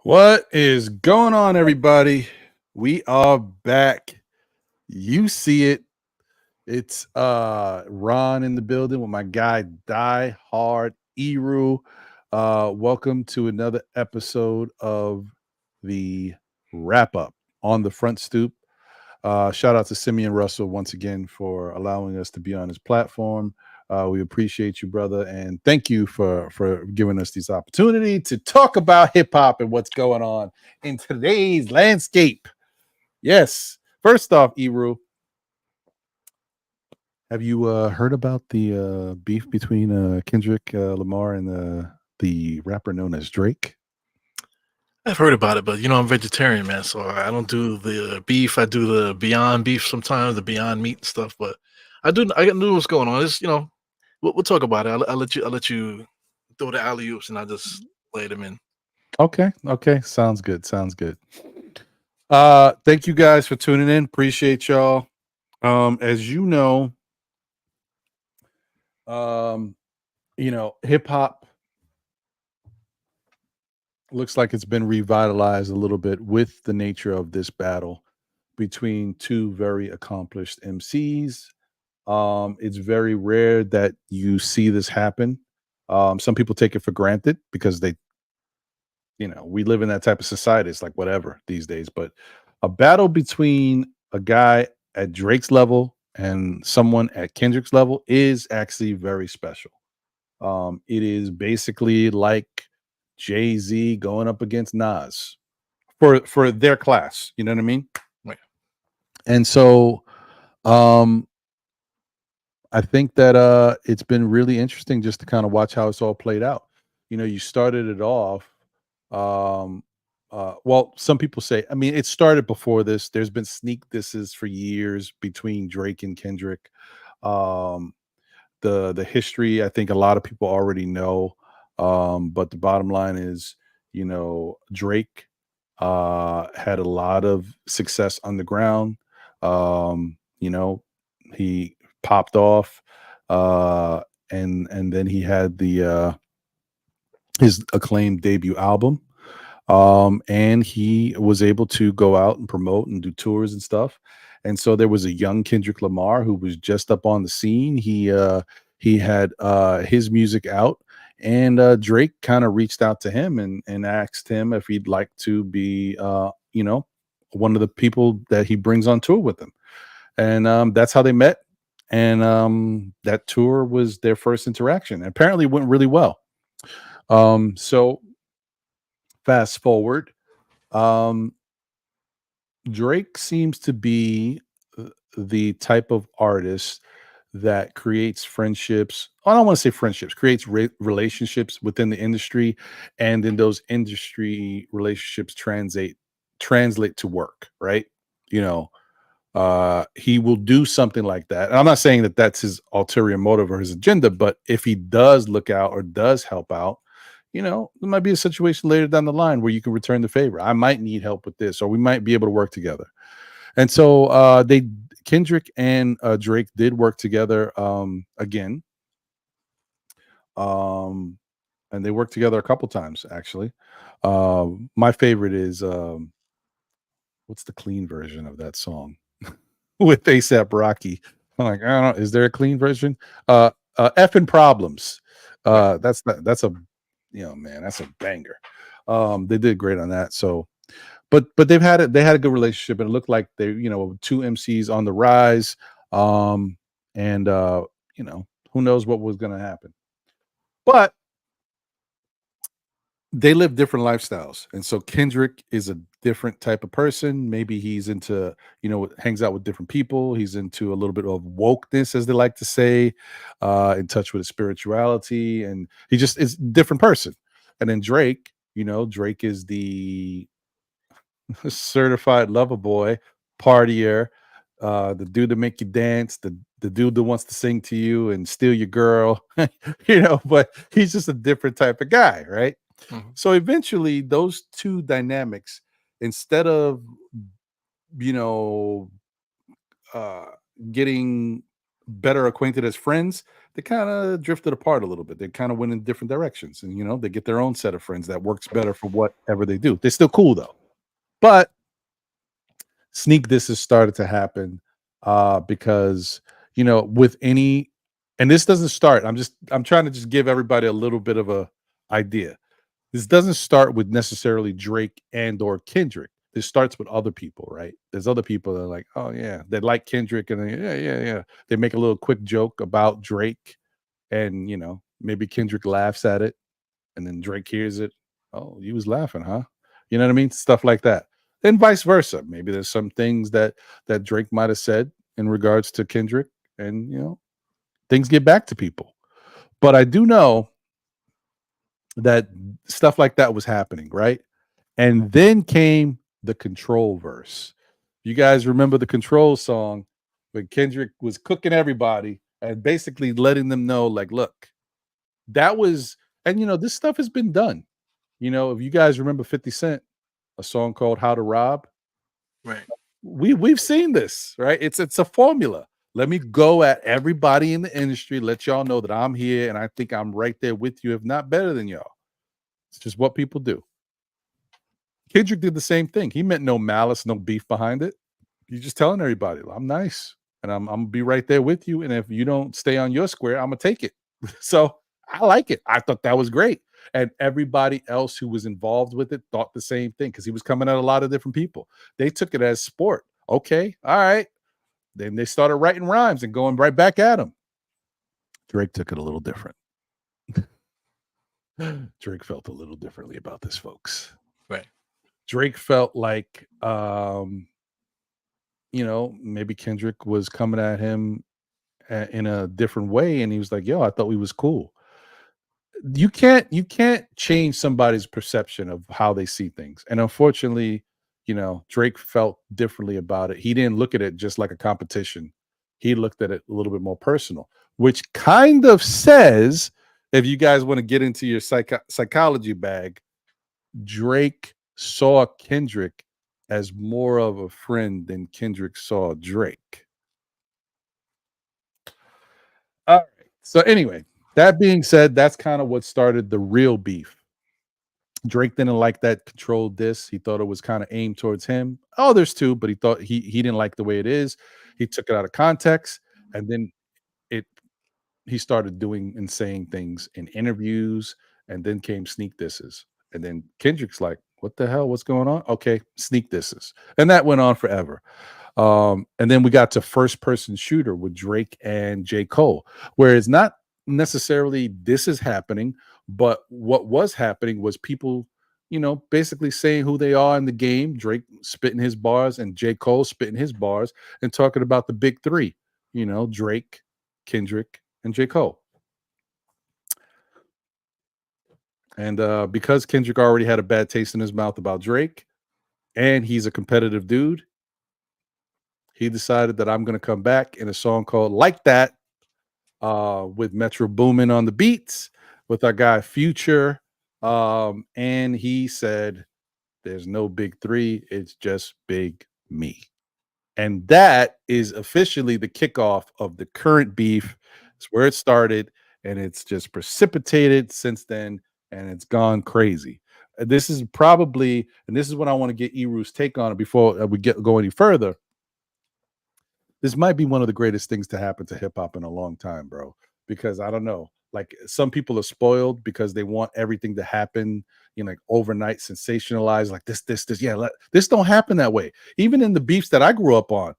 What is going on, everybody? We are back. You see it. It's Ron in the building with my guy Die Hard Eru. Welcome to another episode of the wrap up on the front stoop. Shout out to Simeon Russell once again for allowing us to be on his platform. We appreciate you, brother, and thank you for giving us this opportunity to talk about hip hop and what's going on in today's landscape. Yes. First off, Eru, have you heard about the beef between Kendrick Lamar and the rapper known as Drake? I've heard about it, but I'm vegetarian, man, so I don't do the beef. I do the Beyond Beef sometimes, the Beyond Meat stuff, but I know what's going on. It's we'll talk about it. I'll let you throw the alley oops, and I just lay them in. Okay. Sounds good. Thank you guys for tuning in. Appreciate y'all. As you know, hip hop looks like it's been revitalized a little bit with the nature of this battle between two very accomplished MCs. It's very rare that you see this happen. Some people take it for granted because we live in that type of society. It's like whatever these days, but a battle between a guy at Drake's level and someone at Kendrick's level is actually very special. It is basically like Jay-Z going up against Nas for their class. You know what I mean? Right. And so I think that it's been really interesting just to kind of watch how it's all played out. You started it off. Well, some people say, I mean, it started before this. There's been sneak disses for years between Drake and Kendrick. The history, I think a lot of people already know. But the bottom line is, Drake had a lot of success underground. He popped off, and then he had his acclaimed debut album. And he was able to go out and promote and do tours and stuff. And so there was a young Kendrick Lamar who was just up on the scene. He had his music out. And Drake kind of reached out to him and asked him if he'd like to be, one of the people that he brings on tour with him. And that's how they met. And that tour was their first interaction. Apparently it went really well. So fast forward, Drake seems to be the type of artist that creates friendships. I don't want to say friendships, creates relationships within the industry, and then those industry relationships translate to work, right? He will do something like that. And I'm not saying that that's his ulterior motive or his agenda, but if he does look out or does help out, there might be a situation later down the line where you can return the favor. I might need help with this, or we might be able to work together. And so Kendrick and Drake did work together again. And they worked together a couple times, actually. My favorite is what's the clean version of that song with A$AP Rocky? I'm like, I don't know. Is there a clean version? Effing Problems. That's a man, that's a banger. They did great on that. So, but they had a good relationship, and it looked like they, two MCs on the rise. Um, and who knows what was going to happen, but they live different lifestyles. And so Kendrick is a different type of person. Maybe he's into, hangs out with different people. He's into a little bit of wokeness, as they like to say, in touch with his spirituality. And he just is a different person. And then Drake, Drake is the certified lover boy, partier, the dude that make you dance, the dude that wants to sing to you and steal your girl, but he's just a different type of guy, right? Mhm. So eventually those two dynamics, instead of, you know, uh getting better acquainted as friends, they kind of drifted apart a little bit. They kind of went in different directions, and they get their own set of friends that works better for whatever they do. They're still cool though. But sneak this has started to happen because with any, and this doesn't start, I'm trying to just give everybody a little bit of a idea. This doesn't start with necessarily Drake and or Kendrick. This starts with other people, right? There's other people that are like, oh yeah, they like Kendrick, and yeah. They make a little quick joke about Drake, and maybe Kendrick laughs at it, and then Drake hears it. Oh, you was laughing, huh? You know what I mean? Stuff like that. And vice versa. Maybe there's some things that Drake might have said in regards to Kendrick, and things get back to people. But I do know that stuff like that was happening, right? And then came the Control verse. You guys remember the Control song when Kendrick was cooking everybody and basically letting them know, like, look, that was, and this stuff has been done. If you guys remember 50 Cent, a song called How to Rob, Right. we've seen this, right? It's a formula. Let me go at everybody in the industry, let y'all know that I'm here and I think I'm right there with you, if not better than y'all. It's just what people do. Kendrick did the same thing. He meant no malice, no beef behind it. He's just telling everybody, I'm nice and I'm gonna be right there with you. And if you don't stay on your square, I'm gonna take it. So I like it. I thought that was great. And everybody else who was involved with it thought the same thing because he was coming at a lot of different people. They took it as sport. Okay, all right. Then they started writing rhymes and going right back at him. Drake took it a little different. Drake felt a little differently about this, folks. Right. Drake felt like maybe Kendrick was coming at him in a different way, and he was like, "Yo, I thought we was cool." You can't change somebody's perception of how they see things, and unfortunately, Drake felt differently about it. He didn't look at it just like a competition. He looked at it a little bit more personal, which kind of says, if you guys want to get into your psychology bag, Drake saw Kendrick as more of a friend than Kendrick saw Drake. All right. So anyway, that being said, that's kind of what started the real beef. Drake didn't like that controlled diss. He thought it was kind of aimed towards him. Oh, there's two, but he thought he didn't like the way it is. He took it out of context, and then it he started doing and saying things in interviews, and then came sneak disses. And then Kendrick's like, "What the hell? What's going on?" Okay, sneak disses, and that went on forever. And then we got to first person shooter with Drake and J. Cole, where it's not necessarily this is happening, but what was happening was people, basically saying who they are in the game. Drake spitting his bars and J. Cole spitting his bars and talking about the big three, Drake, Kendrick, and J. Cole. And because Kendrick already had a bad taste in his mouth about Drake, and he's a competitive dude, he decided that I'm going to come back in a song called Like That, with Metro Boomin on the beats, with our guy Future. And he said, there's no big three, it's just big me. And that is officially the kickoff of the current beef. It's where it started, and it's just precipitated since then, and it's gone crazy. This is probably, and this is what I want to get Eru's take on it before we go any further. This might be one of the greatest things to happen to hip hop in a long time, bro. Because I don't know, like some people are spoiled because they want everything to happen, like overnight sensationalized, like this. Yeah, this don't happen that way. Even in the beefs that I grew up on,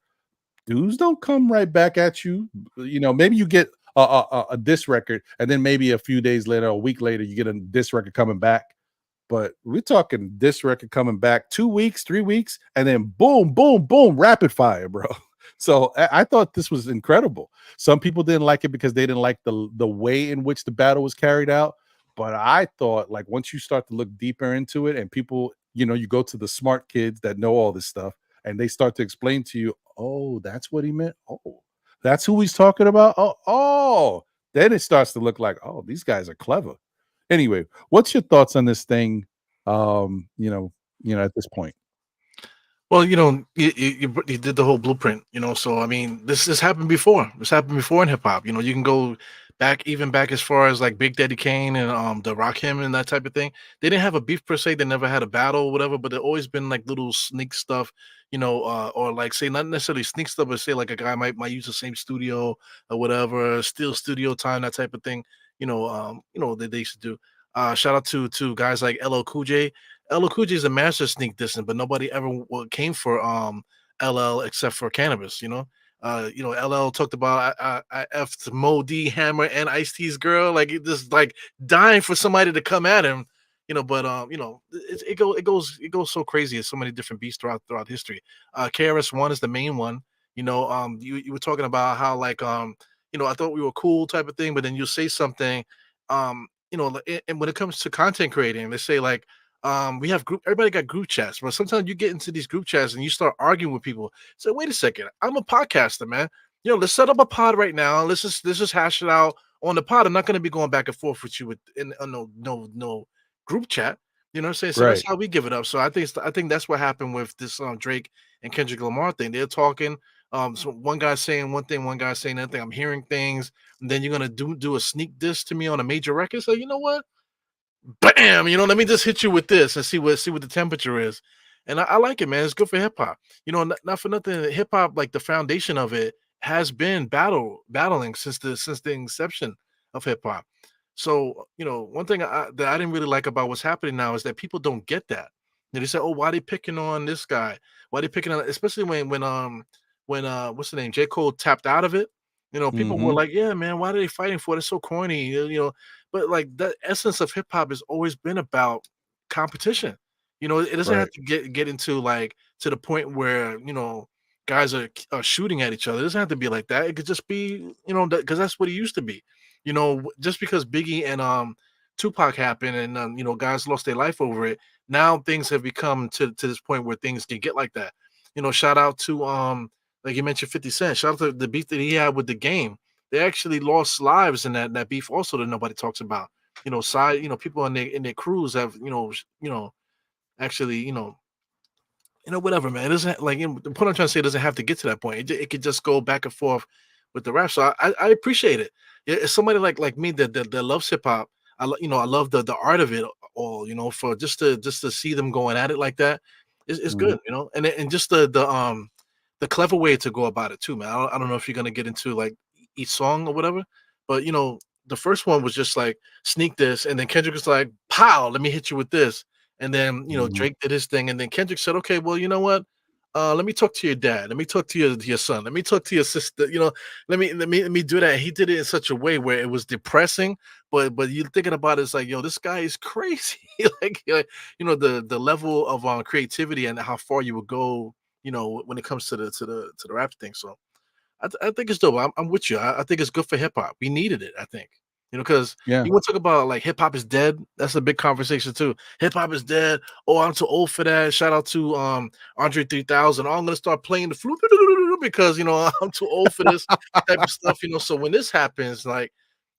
dudes don't come right back at you. Maybe you get a diss record, and then maybe a few days later, a week later, you get a diss record coming back. But we're talking this record coming back 2 weeks, 3 weeks, and then boom, boom, boom, rapid fire, bro. So I thought this was incredible. Some people didn't like it because they didn't like the way in which the battle was carried out. But I thought, like, once you start to look deeper into it, and people, you go to the smart kids that know all this stuff, and they start to explain to you, oh, that's what he meant. Oh, that's who he's talking about. Oh, then it starts to look like, oh, these guys are clever. Anyway, what's your thoughts on this thing? Um, you know, at this point. Well, you did the whole blueprint, so I mean, this happened before. This happened before in hip hop. You can go back, even back as far as like Big Daddy Kane and the Rakim and that type of thing. They didn't have a beef per se. They never had a battle or whatever, but there always been like little sneak stuff, or like say not necessarily sneak stuff, but say like a guy might use the same studio or whatever, steal studio time, that type of thing. That they used to do. Shout out to guys like LL Cool J. LL Cool J is a master sneak dissing, but nobody ever came for LL except for cannabis. LL talked about I effed Mo D, Hammer, and Ice T's girl, like it just like dying for somebody to come at him. But it goes so crazy. It's so many different beats throughout history. KRS-One is the main one. You were talking about how like I thought we were cool type of thing, but then you say something, and when it comes to content creating, they say like we have everybody got group chats, but sometimes you get into these group chats and you start arguing with people. So wait a second, I'm a podcaster, man. Let's set up a pod right now. Let's just hash it out on the pod. I'm not going to be going back and forth with you in no group chat. You know what I'm saying? So that's Right. how we give it up. So I think that's what happened with this Drake and Kendrick Lamar thing. They're talking. So one guy's saying one thing, one guy's saying another thing. I'm hearing things, and then you're gonna do a sneak diss to me on a major record. So you know what? Bam, let me just hit you with this and see what the temperature is. And I like it, man. It's good for hip hop. Not for nothing. Hip hop, like the foundation of it, has been battling since the inception of hip hop. So one thing that I didn't really like about what's happening now is that people don't get that. They say, "Oh, why they picking on this guy? Why they picking on?" Especially when what's the name? J. Cole tapped out of it. People were Mhm. like, "Yeah, man, why are they fighting for it? It's so corny." But like the essence of hip hop has always been about competition. It doesn't have Right. to get into like to the point where guys are shooting at each other. It doesn't have to be like that. It could just be because that's what it used to be. Just because Biggie and Tupac happened and guys lost their life over it. Now things have become to this point where things can get like that. Shout out to like you mentioned 50 Cent. Shout out to the beef that he had with the game. They actually lost lives in that beef also that nobody talks about. People in their crews have, actually, whatever, man. It doesn't like the point I'm trying to say, it doesn't have to get to that point. It could just go back and forth with the rap. So I appreciate it. Yeah, it's somebody like me that loves hip hop. I love the art of it all. For just to see them going at it like that, it's Mhm. good. And just the clever way to go about it too, man. I don't know if you're gonna get into like each song or whatever, but the first one was just like sneak this, and then Kendrick was like, "Pow, let me hit you with this." And then, Mhm. Drake did his thing, and then Kendrick said, "Okay, well, you know what? Let me talk to your dad. Let me talk to your son. Let me talk to your sister. Let me do that." He did it in such a way where it was depressing, but you're thinking about it, it's like, yo, this guy is crazy. The level of creativity and how far you would go, when it comes to the rap thing. So I think it's dope. I'm with you. I think it's good for hip hop. We needed it. I think. Because Yeah. you want to talk about like hip hop is dead. That's a big conversation too. Hip hop is dead. Oh, I'm too old for that. Shout out to Andre 3000. Oh, I'm gonna start playing the flute because I'm too old for this type of stuff. So when this happens, like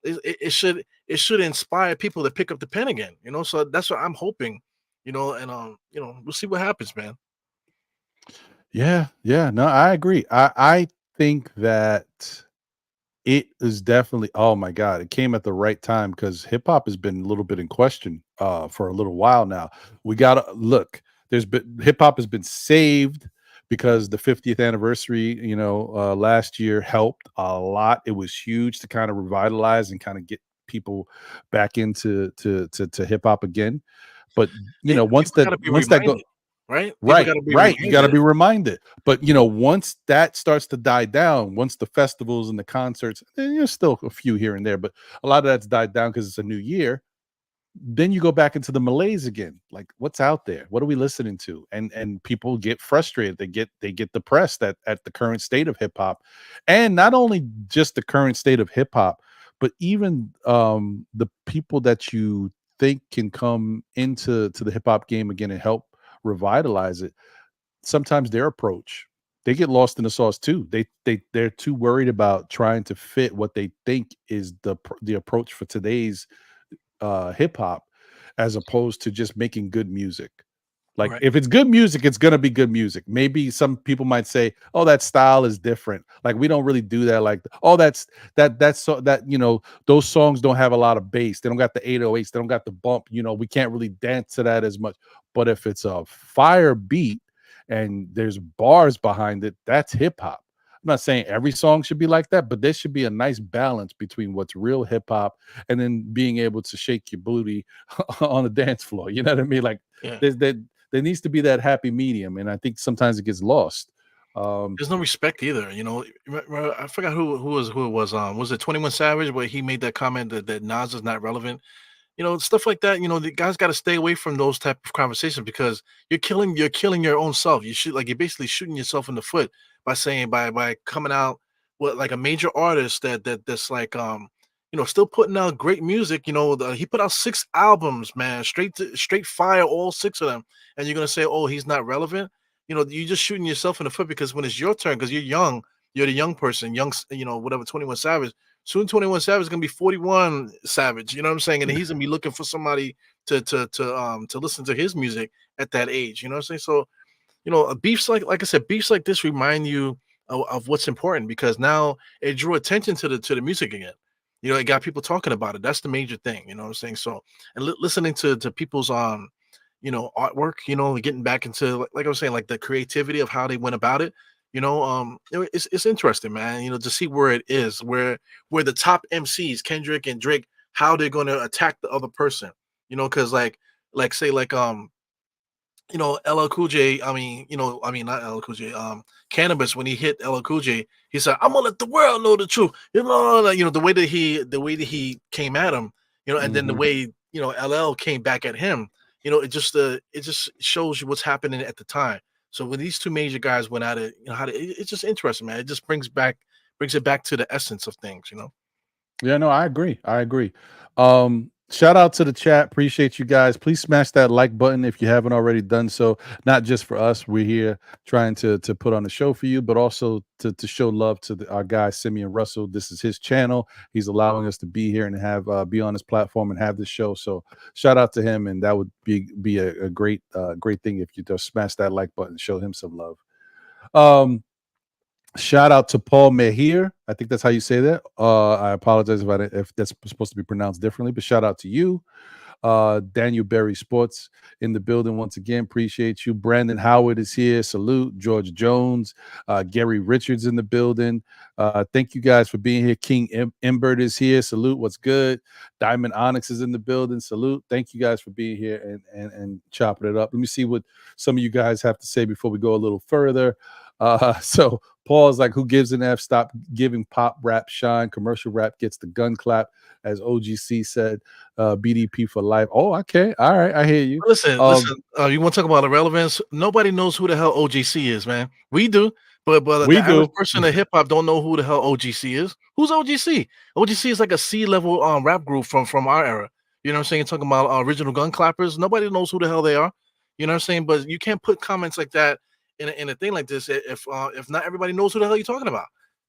it should inspire people to pick up the pen again. So that's what I'm hoping. And we'll see what happens, man. Yeah. Yeah. No, I agree. I think that it is definitely, oh my god, it came at the right time because hip hop has been a little bit in question, for a little while now. We gotta look, there's been hip hop has been saved because the 50th anniversary, last year helped a lot. It was huge to kind of revitalize and kind of get people back into to hip hop again. But once People gotta be that go reminded, right? People right, gotta be right, you got to reminded. be reminded. But once that starts to die down, once the festivals and the concerts, there's still a few here and there, but a lot of that's died down because it's a new year. Then you go back into the malaise again. Like, what's out there? What are we listening to? And people get frustrated. They get depressed at the current state of hip hop, and not only just the current state of hip hop, but even the people that you think can come into the hip hop game again and help revitalize it. Sometimes their approach, they get lost in the sauce too. They're too worried about trying to fit what they think is the approach for today's hip hop, as opposed to just making good music. Like, Right. if it's good music, it's gonna be good music. Maybe some people might say, "Oh, that style is different. Like, we don't really do that. Like, oh, that's so that those songs don't have a lot of bass. They don't got the 808s. They don't got the bump. We can't really dance to that as much." But if it's a fire beat and there's bars behind it, that's hip hop. I'm not saying every song should be like that, but there should be a nice balance between what's real hip hop and then being able to shake your booty on the dance floor. You know what I mean? Like, Yeah. there needs to be that happy medium, and I think sometimes it gets lost. Um, There's no respect either, I forgot who it was. Was it 21 Savage where he made that comment that Nas is not relevant? Stuff like that. The guys got to stay away from those type of conversations because you're killing your own self. You're basically shooting yourself in the foot by saying by coming out with like a major artist that's like still putting out great music. He put out 6 albums, man, straight fire, all 6 of them, and you're gonna say, oh, he's not relevant. You're just shooting yourself in the foot because when it's your turn, because you're young, you're the young person, whatever, 21 Savage. Soon 21 Savage is gonna be 41 Savage, you know what I'm saying? And he's gonna be looking for somebody to listen to his music at that age, you know what I'm saying? So, beefs like I said, beefs like this remind you of what's important because now it drew attention to the music again. It got people talking about it. That's the major thing, you know what I'm saying? So, and listening to people's artwork, getting back into like I was saying, like the creativity of how they went about it. It's interesting, man. To see where it is, where the top MCs, Kendrick and Drake, how they're going to attack the other person. Because like say like LL Cool J. I mean not LL Cool J. Cannabis when he hit LL Cool J, he said, "I'm gonna let the world know the truth." Like, the way that he came at him, and then the mhm. way LL came back at him. It just shows you what's happening at the time. So when these two major guys went at it, it's just interesting, man. It just brings it back to the essence of things. Yeah, no, I agree. I agree. Shout out to the chat. Appreciate you guys. Please smash that like button if you haven't already done so. Not just for us. We're here trying to put on a show for you, but also to show love to our guy Simeon Russell. This is his channel. He's allowing us to be here and have be on his platform and have this show. So shout out to him, and that would be a great thing if you just smash that like button, show him some love. Um, Shout out to Paul Mehir. I think that's how you say that. I apologize if that's supposed to be pronounced differently, but shout out to you. Daniel Berry Sports in the building once again. Appreciate you. Brandon Howard is here. Salute. George Jones. Gary Richards in the building. Thank you guys for being here. King Imbert is here. Salute. What's good? Diamond Onyx is in the building. Salute. Thank you guys for being here and chopping it up. Let me see what some of you guys have to say before we go a little further. So Paul's like, who gives an F? Stop giving pop rap shine. Commercial rap gets the gun clap, as OGC said. BDP for life. Oh, okay. All right. I hear you. Listen. You want to talk about irrelevance? Nobody knows who the hell OGC is, man. We do, but the We average do. person in hip hop don't know who the hell OGC is. Who's OGC? OGC is like a C level rap group from our era. You know what I'm saying? Talking about original gun clappers. Nobody knows who the hell they are. You know what I'm saying? But you can't put comments like that in a thing like this if not everybody knows who the hell you're talking about.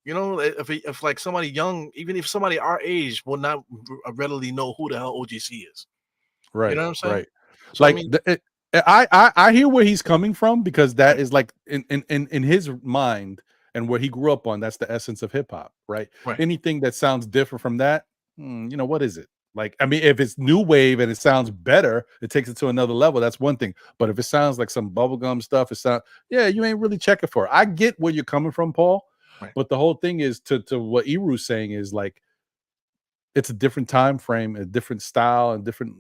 If like somebody young, even if somebody our age will not readily know who the hell OGC is. You Right. know what I'm saying? Right. So I Like mean, I hear where he's coming from, because that right, is like in his mind and where he grew up on. That's the essence of hip hop, right? right, Anything that sounds different from that, what is it? Like, I mean, if it's new wave and it sounds better, it takes it to another level. That's one thing. But if it sounds like some bubblegum stuff, yeah, you ain't really checking for it. I get where you're coming from, Paul. right, But the whole thing is to what Iru's saying is like, it's a different time frame, a different style, and different,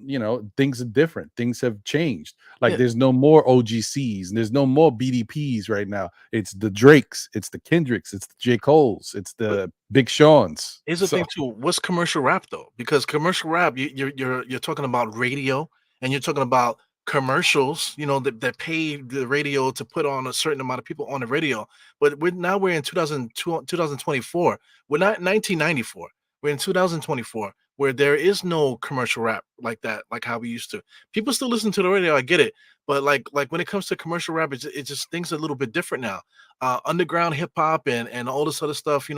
things are different. Things have changed. Like Yeah. there's no more OGCs, and there's no more BDPs right now. It's the Drakes, it's the Kendricks, it's the J. Cole's, it's But the Big Sean's. here's the So thing too. What's commercial rap though? Because commercial rap, you're talking about radio, and you're talking about commercials. You know that pay the radio to put on a certain amount of people on the radio. But we're in 2024. We're not 1994. We're in 2024, where there is no commercial rap like that, like how we used to. People still listen to the radio. I get it, but like when it comes to commercial rap, it just things are a little bit different now. Underground hip hop and all this other stuff.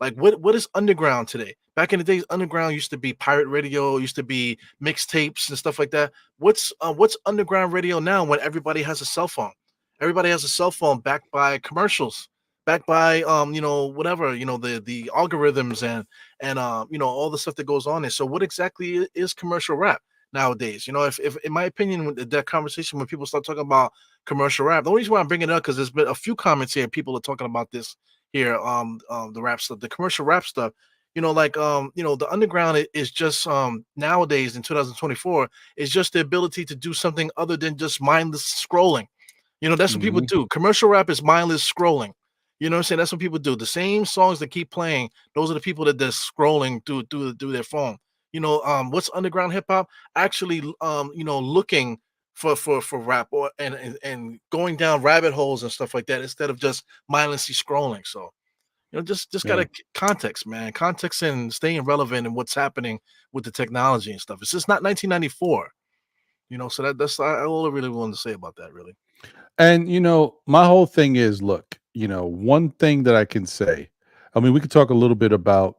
Like what is underground today? Back in the days, underground used to be pirate radio, used to be mixtapes and stuff like that. What's underground radio now when everybody has a cell phone? Everybody has a cell phone backed by commercials, backed by whatever, the algorithms and all the stuff that goes on there. So what exactly is commercial rap nowadays? If in my opinion, with that conversation when people start talking about commercial rap, the only reason why I'm bringing it up because there's been a few comments here, people are talking about this here, the rap stuff, the commercial rap stuff. The underground is just nowadays in 2024 is just the ability to do something other than just mindless scrolling. That's what people mhm, do. Commercial rap is mindless scrolling. You know what I'm saying? That's what people do. The same songs that keep playing, those are the people that they're scrolling through their phone. What's underground hip hop? Actually, looking for rap or and going down rabbit holes and stuff like that instead of just mindlessly scrolling. So just yeah. gotta context, man. Context and staying relevant and what's happening with the technology and stuff. It's just not 1994. So that's all I really wanted to say about that, really. And my whole thing is, look, one thing that I can say, I mean, we could talk a little bit about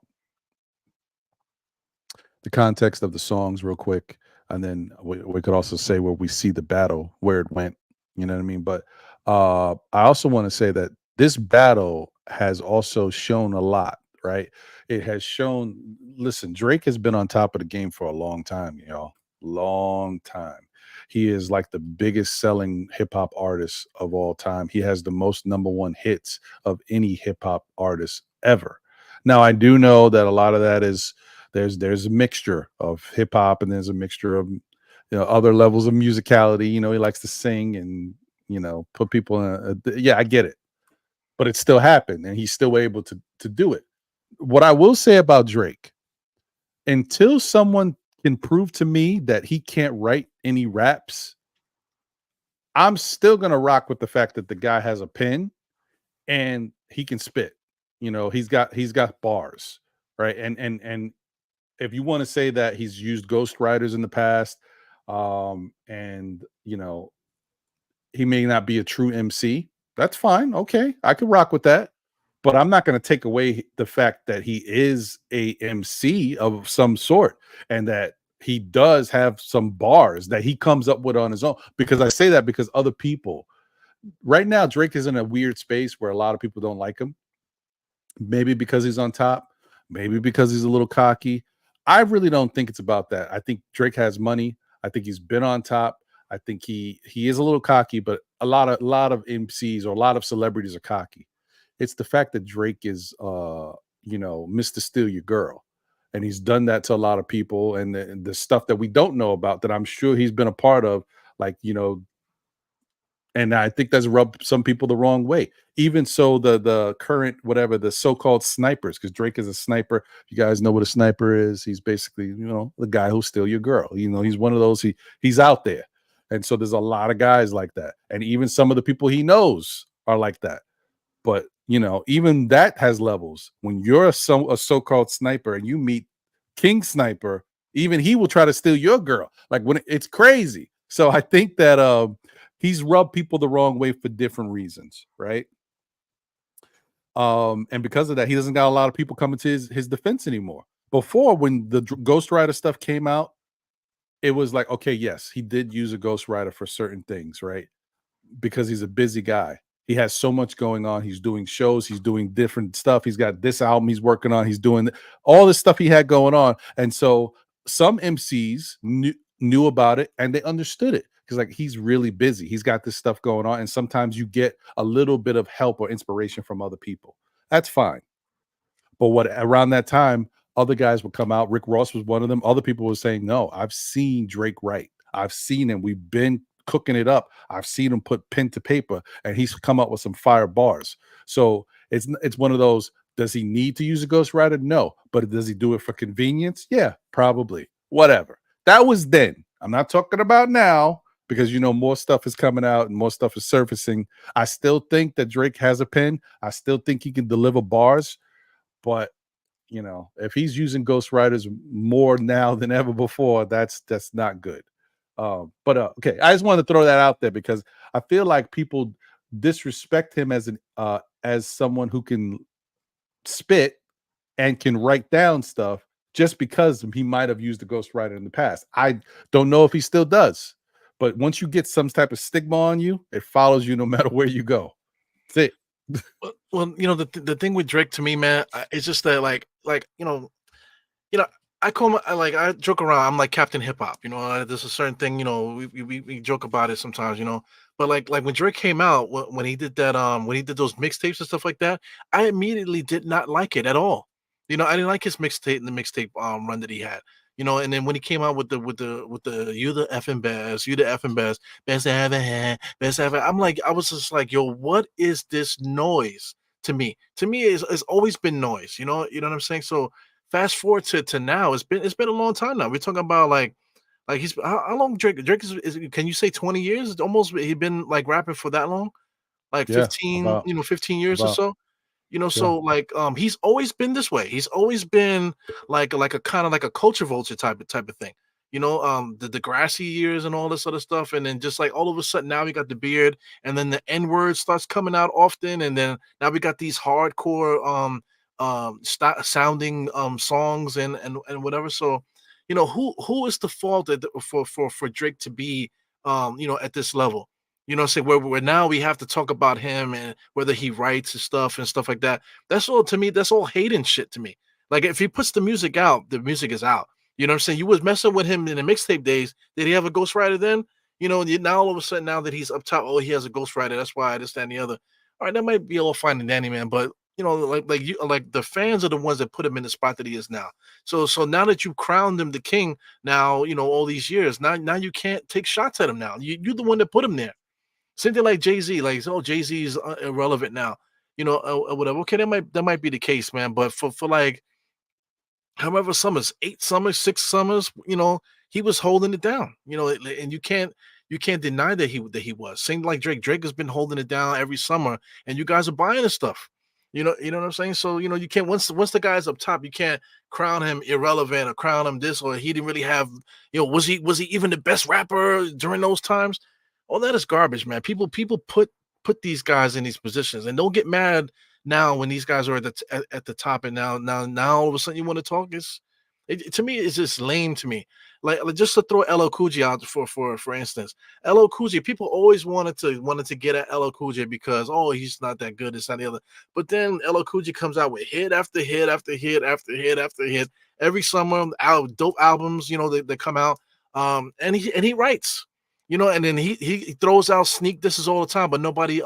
the context of the songs real quick, and then we could also say where we see the battle, where it went. You know what I mean? But I also want to say that this battle has also shown a lot, right? It has shown. Listen, Drake has been on top of the game for a long time, y'all. Long time. He is like the biggest selling hip hop artist of all time. He has the most number one hits of any hip hop artist ever. Now, I do know that a lot of that is there's a mixture of hip hop and there's a mixture of other levels of musicality. He likes to sing and put people in yeah, I get it. But it still happened and he's still able to do it. What I will say about Drake, until someone can prove to me that he can't write any raps, I'm still gonna rock with the fact that the guy has a pen and he can spit. He's got bars, right? And if you want to say that he's used ghostwriters in the past, and he may not be a true MC, that's fine. Okay, I could rock with that. But I'm not going to take away the fact that he is a MC of some sort and that he does have some bars that he comes up with on his own. Because I say that because other people right now, Drake is in a weird space where a lot of people don't like him. Maybe because he's on top, maybe because he's a little cocky. I really don't think it's about that. I think Drake has money. I think he's been on top. I think he is a little cocky, but a lot of MCs or a lot of celebrities are cocky. It's the fact that Drake is Mr. Steal Your Girl. And he's done that to a lot of people and the stuff that we don't know about that I'm sure he's been a part of, like, and I think that's rubbed some people the wrong way. Even so, the current whatever the so-called snipers, because Drake is a sniper. You guys know what a sniper is. He's basically the guy who'll steal your girl. He's one of those. He's out there, and so there's a lot of guys like that, and even some of the people he knows are like that. But even that has levels. When you're a so-called sniper and you meet King Sniper, even he will try to steal your girl. Like when it's crazy. So I think that he's rubbed people the wrong way for different reasons, right? And because of that, he doesn't got a lot of people coming to his defense anymore. Before, when the Ghost Rider stuff came out, it was like, okay, yes, he did use a Ghost Rider for certain things, right? Because he's a busy guy. He has so much going on. He's doing shows. He's doing different stuff. He's got this album he's working on. He's doing all this stuff he had going on. And so some MCs knew about it and they understood it because, like, he's really busy. He's got this stuff going on. And sometimes you get a little bit of help or inspiration from other people. That's fine. But what around that time, Other guys would come out. Rick Ross was one of them. Other people were saying, no, I've seen Drake write. I've seen him. We've been cooking it up. I've seen him put pen to paper, and he's come up with some fire bars. So it's one of those. Does he need to use a ghostwriter? No. But does he do it for convenience? Yeah, probably. Whatever. That was then. I'm not talking about now because more stuff is coming out and more stuff is surfacing. I still think that Drake has a pen. I still think he can deliver bars, but if he's using ghostwriters more now than ever before, that's not good. But okay, I just wanted to throw that out there because I feel like people disrespect him as someone who can spit and can write down stuff just because he might have used a ghostwriter in the past. I don't know if he still does, but once you get some type of stigma on you, it follows you no matter where you go. That's it. Well, the thing with Drake to me, man, it's just that you know, I call my I joke around. I'm like Captain Hip Hop. There's a certain thing. We joke about it sometimes. But like when Drake came out, when he did that, when he did those mixtapes and stuff like that, I immediately did not like it at all. I didn't like his mixtape, the mixtape run that he had. And then when he came out with the you the effing best, you the effing best I ever had, best ever. I was just like, yo, what is this noise to me? To me, it's always been noise. You know what I'm saying? So fast forward to now, it's been a long time now. We're talking about like he's how long Drake is can you say 20 years? It's almost he been like rapping for that long? Like Yeah, 15, 15 years or about so? yeah. So he's always been this way. He's always been like a kind of like a culture vulture type of thing. The grassy years and all this other stuff, and then just like all of a sudden now we got the beard, and then the N word starts coming out often, and then now we got these hardcore sounding songs and whatever. So, who is the fault for Drake to be at this level? Say where now we have to talk about him and whether he writes and stuff like that. That's all to me. That's all hating shit to me. Like if he puts the music out, the music is out. You know what I'm saying? You was messing with him in the mixtape days. Did he have a ghostwriter then? Now all of a sudden, now that he's up top, oh, he has a ghostwriter. That's why this, that, and the other. All right, that might be a little fine and dandy, man. But like the fans are the ones that put him in the spot that he is now. So now that you crowned him the king, now all these years, now you can't take shots at him. Now you're the one that put him there. Same thing like Jay-Z, like, oh, Jay-Z is irrelevant now, whatever. Okay, that might be the case, man. But for like however summers, 8 summers, 6 summers, he was holding it down, and you can't deny that he was. Same like Drake. Drake has been holding it down every summer, and you guys are buying his stuff. You know what I'm saying? So you can't once the guy's up top, you can't crown him irrelevant or crown him this or he didn't really have. Was he even the best rapper during those times? All that is garbage, man. People put these guys in these positions, and don't get mad now when these guys are at the top, and now all of a sudden you want to talk. To me, it's just lame to me. Like just to throw LL Cool J out for instance, LL Cool J, people always wanted to get at LL Cool J because he's not that good, this and the other. But then LL Cool J comes out with hit after hit after hit after hit after hit every summer, out dope albums, that come out. And he writes, and then he throws out sneak disses all the time, but nobody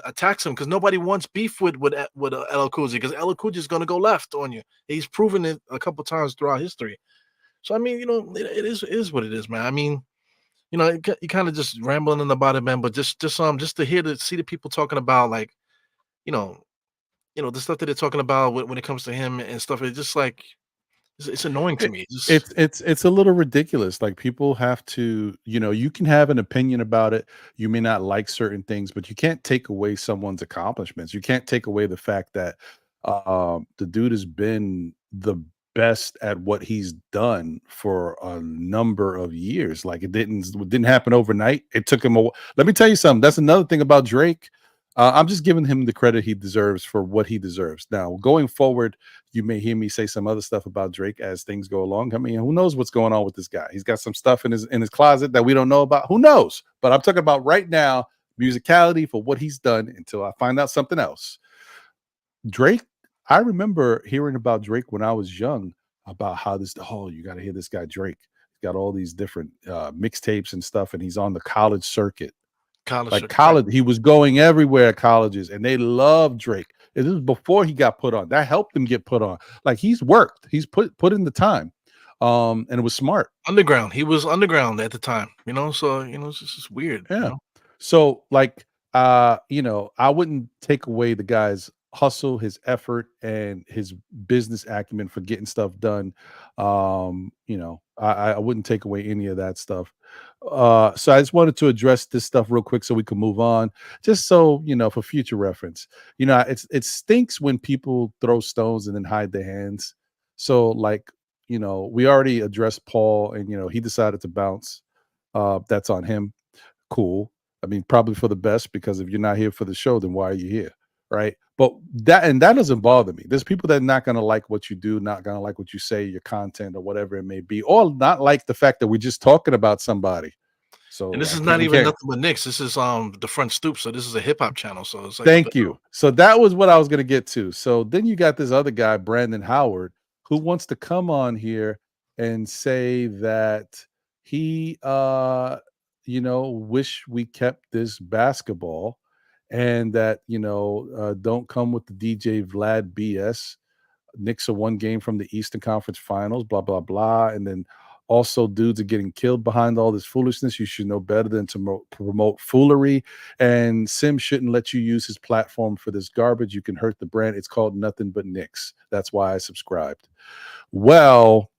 attacks him because nobody wants beef with LL Cool J because LL Cool J is gonna go left on you. He's proven it a couple times throughout history. So I mean, it is what it is, man. I mean, you kind of just rambling about it, man. But just to hear to see the people talking about like, you know, the stuff that they're talking about when it comes to him and stuff. It's just like it's annoying to It, me. it's a little ridiculous. Like people have to, you can have an opinion about it. You may not like certain things, but you can't take away someone's accomplishments. You can't take away the fact that the dude has been the best at what he's done for a number of years. Like it didn't happen overnight. It took him a. Let me tell you something. That's another thing about Drake. I'm just giving him the credit he deserves for what he deserves. Now, going forward, you may hear me say some other stuff about Drake as things go along. I mean, who knows what's going on with this guy? He's got some stuff in his closet that we don't know about. Who knows? But I'm talking about right now, musicality for what he's done until I find out something else. Drake, I remember hearing about Drake when I was young about how you got to hear this guy Drake. He's got all these different mixtapes and stuff, and he's on the college circuit. College Like shit, right? college, he was going everywhere at colleges, and they love Drake. This was before he got put on. That helped him get put on. Like he's worked. He's put in the time. And it was smart. Underground. He was underground at the time, so, it's just weird, Yeah. So like I wouldn't take away the guy's hustle, his effort, and his business acumen for getting stuff done. I wouldn't take away any of that stuff. So I just wanted to address this stuff real quick so we can move on, just so for future reference. It stinks when people throw stones and then hide their hands. So like, we already addressed Paul, and he decided to bounce. That's on him. Cool. I mean, probably for the best, because if you're not here for the show, then why are you here? Right. But that doesn't bother me. There's people that are not going to like what you do, not going to like what you say, your content, or whatever it may be, or not like the fact that we're just talking about somebody. And So this is not we even can't. nothing but Knicks. This is the front stoop. So this is a hip hop channel. So it's like, what the Thank you. hell? So that was what I was going to get to. So then you got this other guy, Brandon Howard, who wants to come on here and say that he wish we kept this basketball, and that don't come with the DJ Vlad BS. Knicks are one game from the Eastern Conference Finals, blah blah blah. And then also, dudes are getting killed behind all this foolishness. You should know better than to promote foolery. And Sim shouldn't let you use his platform for this garbage. You can hurt the brand. It's called Nothing But Knicks. That's why I subscribed. Well,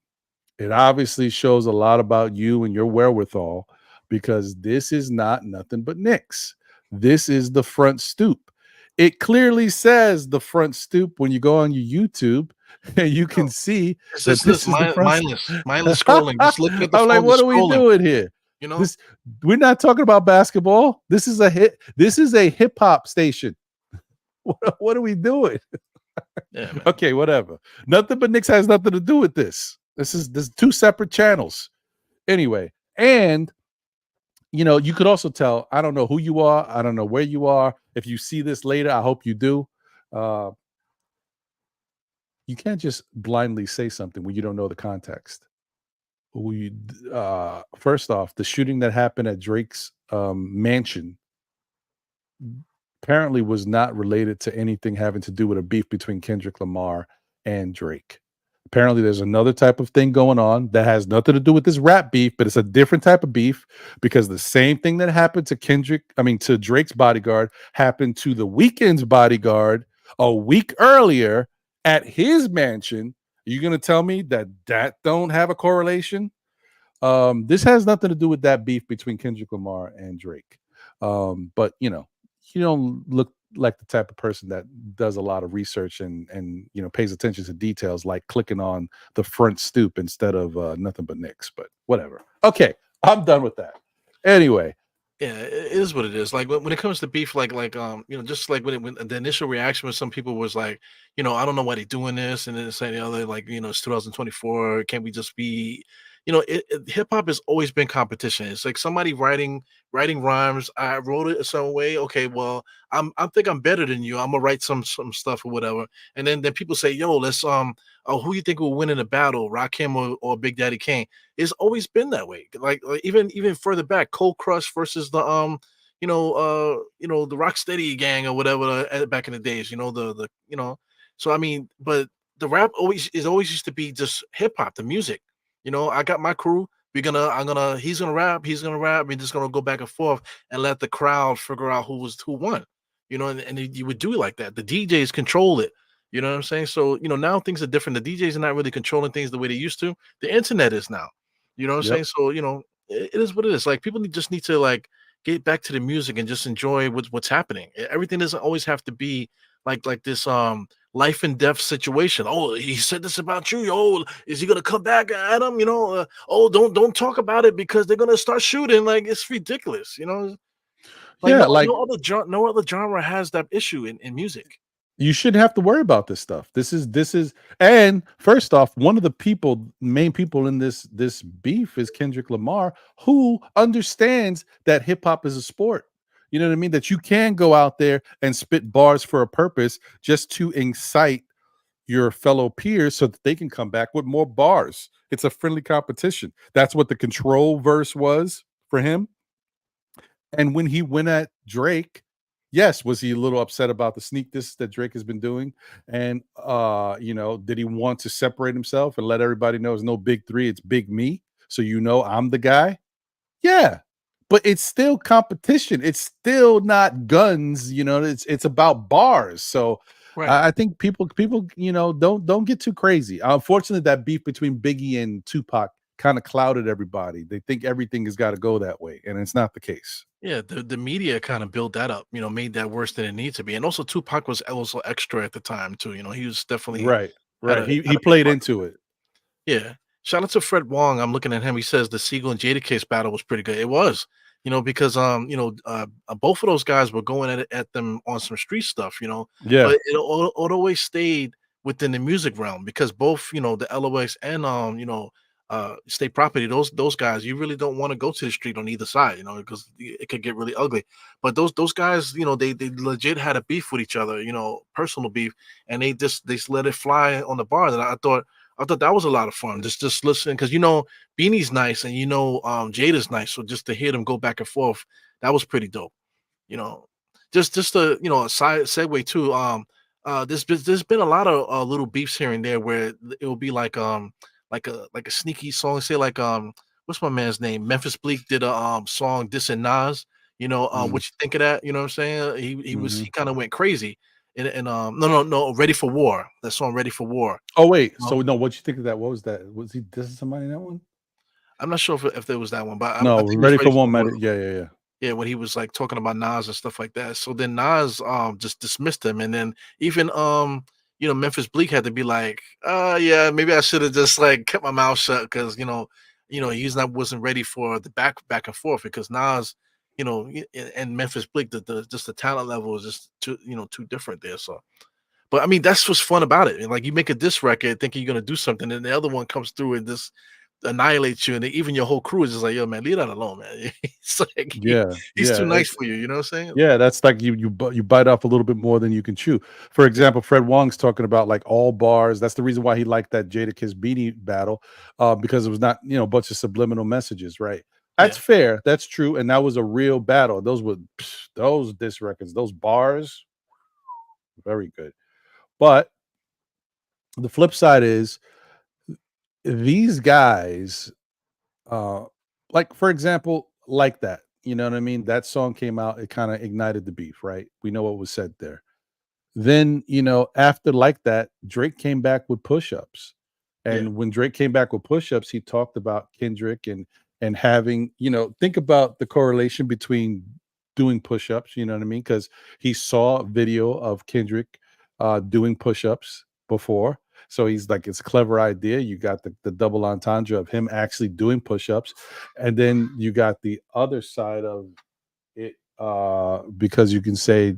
it obviously shows a lot about you and your wherewithal, because this is not Nothing But Knicks. This is the front stoop. It clearly says the front stoop when you go on your YouTube, and you can see It's that just this this is the front. mindless scrolling. Just looking at the I'm like, phone, what just are we scrolling. doing here? You know, This We're not talking about basketball. This is a hit. This is a hip hop station. What are we doing? yeah, man. Okay, whatever. Nothing But Knicks has nothing to do with this. This two separate channels. Anyway, and you could also tell, I don't know who you are, I don't know where you are. If you see this later, I hope you do. You can't just blindly say something when you don't know the context. First off, the shooting that happened at Drake's mansion apparently was not related to anything having to do with a beef between Kendrick Lamar and Drake. Apparently, there's another type of thing going on that has nothing to do with this rap beef, but it's a different type of beef, because the same thing that happened to Drake's bodyguard happened to the Weeknd's bodyguard a week earlier at his mansion. Are you going to tell me that don't have a correlation? This has nothing to do with that beef between Kendrick Lamar and Drake. But you don't look like the type of person that does a lot of research and pays attention to details, like clicking on the front stoop instead of Nothing But Knicks. But whatever. Okay, I'm done with that. Anyway, Yeah, it is what it is. Like when it comes to beef, just like when the initial reaction with some people was like, I don't know why they're doing this, and then saying the other, like, it's 2024. Can't we just be, hip hop has always been competition. It's like somebody writing rhymes. I wrote it a certain way. Okay, well, I think I'm better than you. I'm gonna write some stuff or whatever, and then people say, yo, let's oh, who you think will win in a battle, Rakim or Big Daddy Kane? It's always been that way. Like even further back, Cold Crush versus the the Rocksteady gang or whatever, back in the days. So I mean, but the rap always used to be just hip hop, the music. I got my crew. He's gonna rap, he's gonna rap. We're just gonna go back and forth and let the crowd figure out who won. And you would do it like that. The DJs control it. You know what I'm saying? So, now things are different. The DJs are not really controlling things the way they used to. The internet is now. You know what I'm yep. saying? So, it is what it is. Like people just need to like get back to the music and just enjoy what's happening. Everything doesn't always have to be like this life and death situation. Oh, he said this about you. Oh, is he gonna come back at him? Oh, don't talk about it because they're gonna start shooting. Like it's ridiculous. Like Yeah, no like, no other genre has that issue in music. you shouldn't have to worry about this stuff. This is and first off, one of the main people in this beef is Kendrick Lamar, who understands that hip hop is a sport. You know what I mean? That you can go out there and spit bars for a purpose, just to incite your fellow peers so that they can come back with more bars. It's a friendly competition. That's what the Control verse was for him. And when he went at Drake, Yes, was he a little upset about the sneak this that Drake has been doing? And did he want to separate himself and let everybody know it's no big three, it's big me? So I'm the guy? Yeah. But it's still competition. It's still not guns, it's about bars. So Right. I think people, don't get too crazy. Unfortunately, that beef between Biggie and Tupac kind of clouded everybody. They think everything has got to go that way, and it's not the case. Yeah, the media kind of built that up, made that worse than it needs to be. And also Tupac was also extra at the time too. He was definitely Right. had Right. a He had a big played part. into it. Yeah. Shout out to Fred Wong. I'm looking at him. He says the Siegel and Jadakiss battle was pretty good. It was, because both of those guys were going at them on some street stuff, but Yeah. it always stayed within the music realm because both, the LOX and State Property, those guys, you really don't want to go to the street on either side, because it could get really ugly. But those guys, they legit had a beef with each other, personal beef, and they just let it fly on the bar. And I thought that was a lot of fun. Just listening because Beanie's nice and Jada's nice. So just to hear them go back and forth, that was pretty dope. You know, just a side segue too. There's been a lot of little beefs here and there where it will be like a sneaky song. Say like what's my man's name? Memphis Bleak did a song dissing Nas. Mm, What you think of that? You know what I'm saying? He mhm. kind of went crazy. And no, Ready for War. That song Ready for War. Oh, wait, so no, what you think of that? What was that? Was he dissing somebody in that one? I'm not sure if there was that one, but I No, think it was Ready Ready for for One War. Minute. Yeah, yeah, yeah. Yeah, when he was like talking about Nas and stuff like that. So then Nas just dismissed him, and then even Memphis Bleak had to be like, yeah, maybe I should have just like kept my mouth shut because he's not wasn't ready for the back and forth because Nas, and Memphis Bleak, the talent level is just too different there. So but I mean, that's what's fun about it. And like you make a diss record thinking you're gonna do something, and the other one comes through and just annihilates you, and even your whole crew is just like, "Yo, man, leave that alone, man." It's like Yeah, he's too yeah, nice for you. You know what I'm saying? yeah, that's like you bite off a little bit more than you can chew. For Yeah, example, Fred Wong's talking about, like, all bars. That's the reason why he liked that Jadakiss Beanie battle, because it was not, a bunch of subliminal messages, right? That's yeah, fair, that's true, and that was a real battle. Those diss records, those bars, very good. But the flip side is these guys, uh, like, for example, like that, you know what I mean? That song came out, it kinda ignited the beef, right? We know what was said there. Then, after like that, Drake came back with push-ups. yeah, And when Drake came back with push-ups, he talked about Kendrick and having, think about the correlation between doing push-ups, you know what I mean? Because he saw a video of Kendrick doing push-ups before. So he's like, it's a clever idea. You got the double entendre of him actually doing push-ups. And then you got the other side of it, because you can say,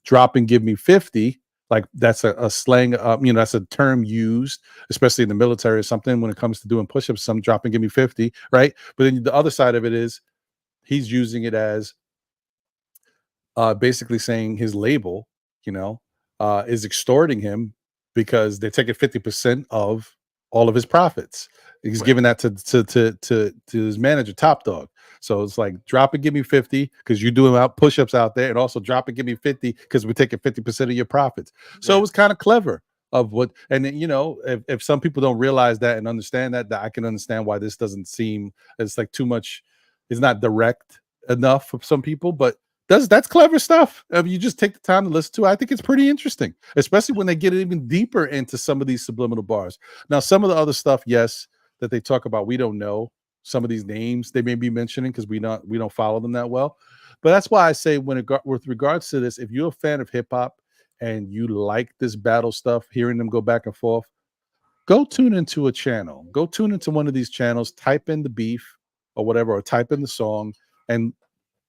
drop and give me 50. Like, that's a slang, that's a term used, especially in the military or something, when it comes to doing push-ups, some drop and give me 50, right? But then the other side of it is he's using it as basically saying his label, you know, is extorting him because they're taking 50% of all of his profits. He's right, giving that to his manager, Top Dog. So it's like, drop and give me 50 because you're doing out push-ups out there, and also drop and give me 50 because we're taking 50% of your profits. So it yeah, was kind of clever of what, and then, if some people don't realize that and understand that I can understand why this doesn't seem, it's like too much, it's not direct enough for some people, but that's clever stuff. If you just take the time to listen to it, I think it's pretty interesting, especially when they get even deeper into some of these subliminal bars. Now, some of the other stuff, yes, that they talk about, we don't know some of these names they may be mentioning because we don't follow them that well. But that's why I say, with regards to this, if you're a fan of hip hop and you like this battle stuff, hearing them go back and forth, go tune into a channel. Go tune into one of these channels, type in the beef or whatever, or type in the song, and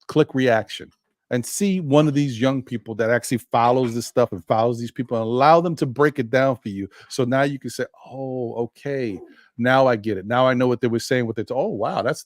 click reaction and see one of these young people that actually follows this stuff and follows these people, and allow them to break it down for you. So now you can say, "Oh, okay, now I get it. Now I know what they were saying with it. Oh, wow, that's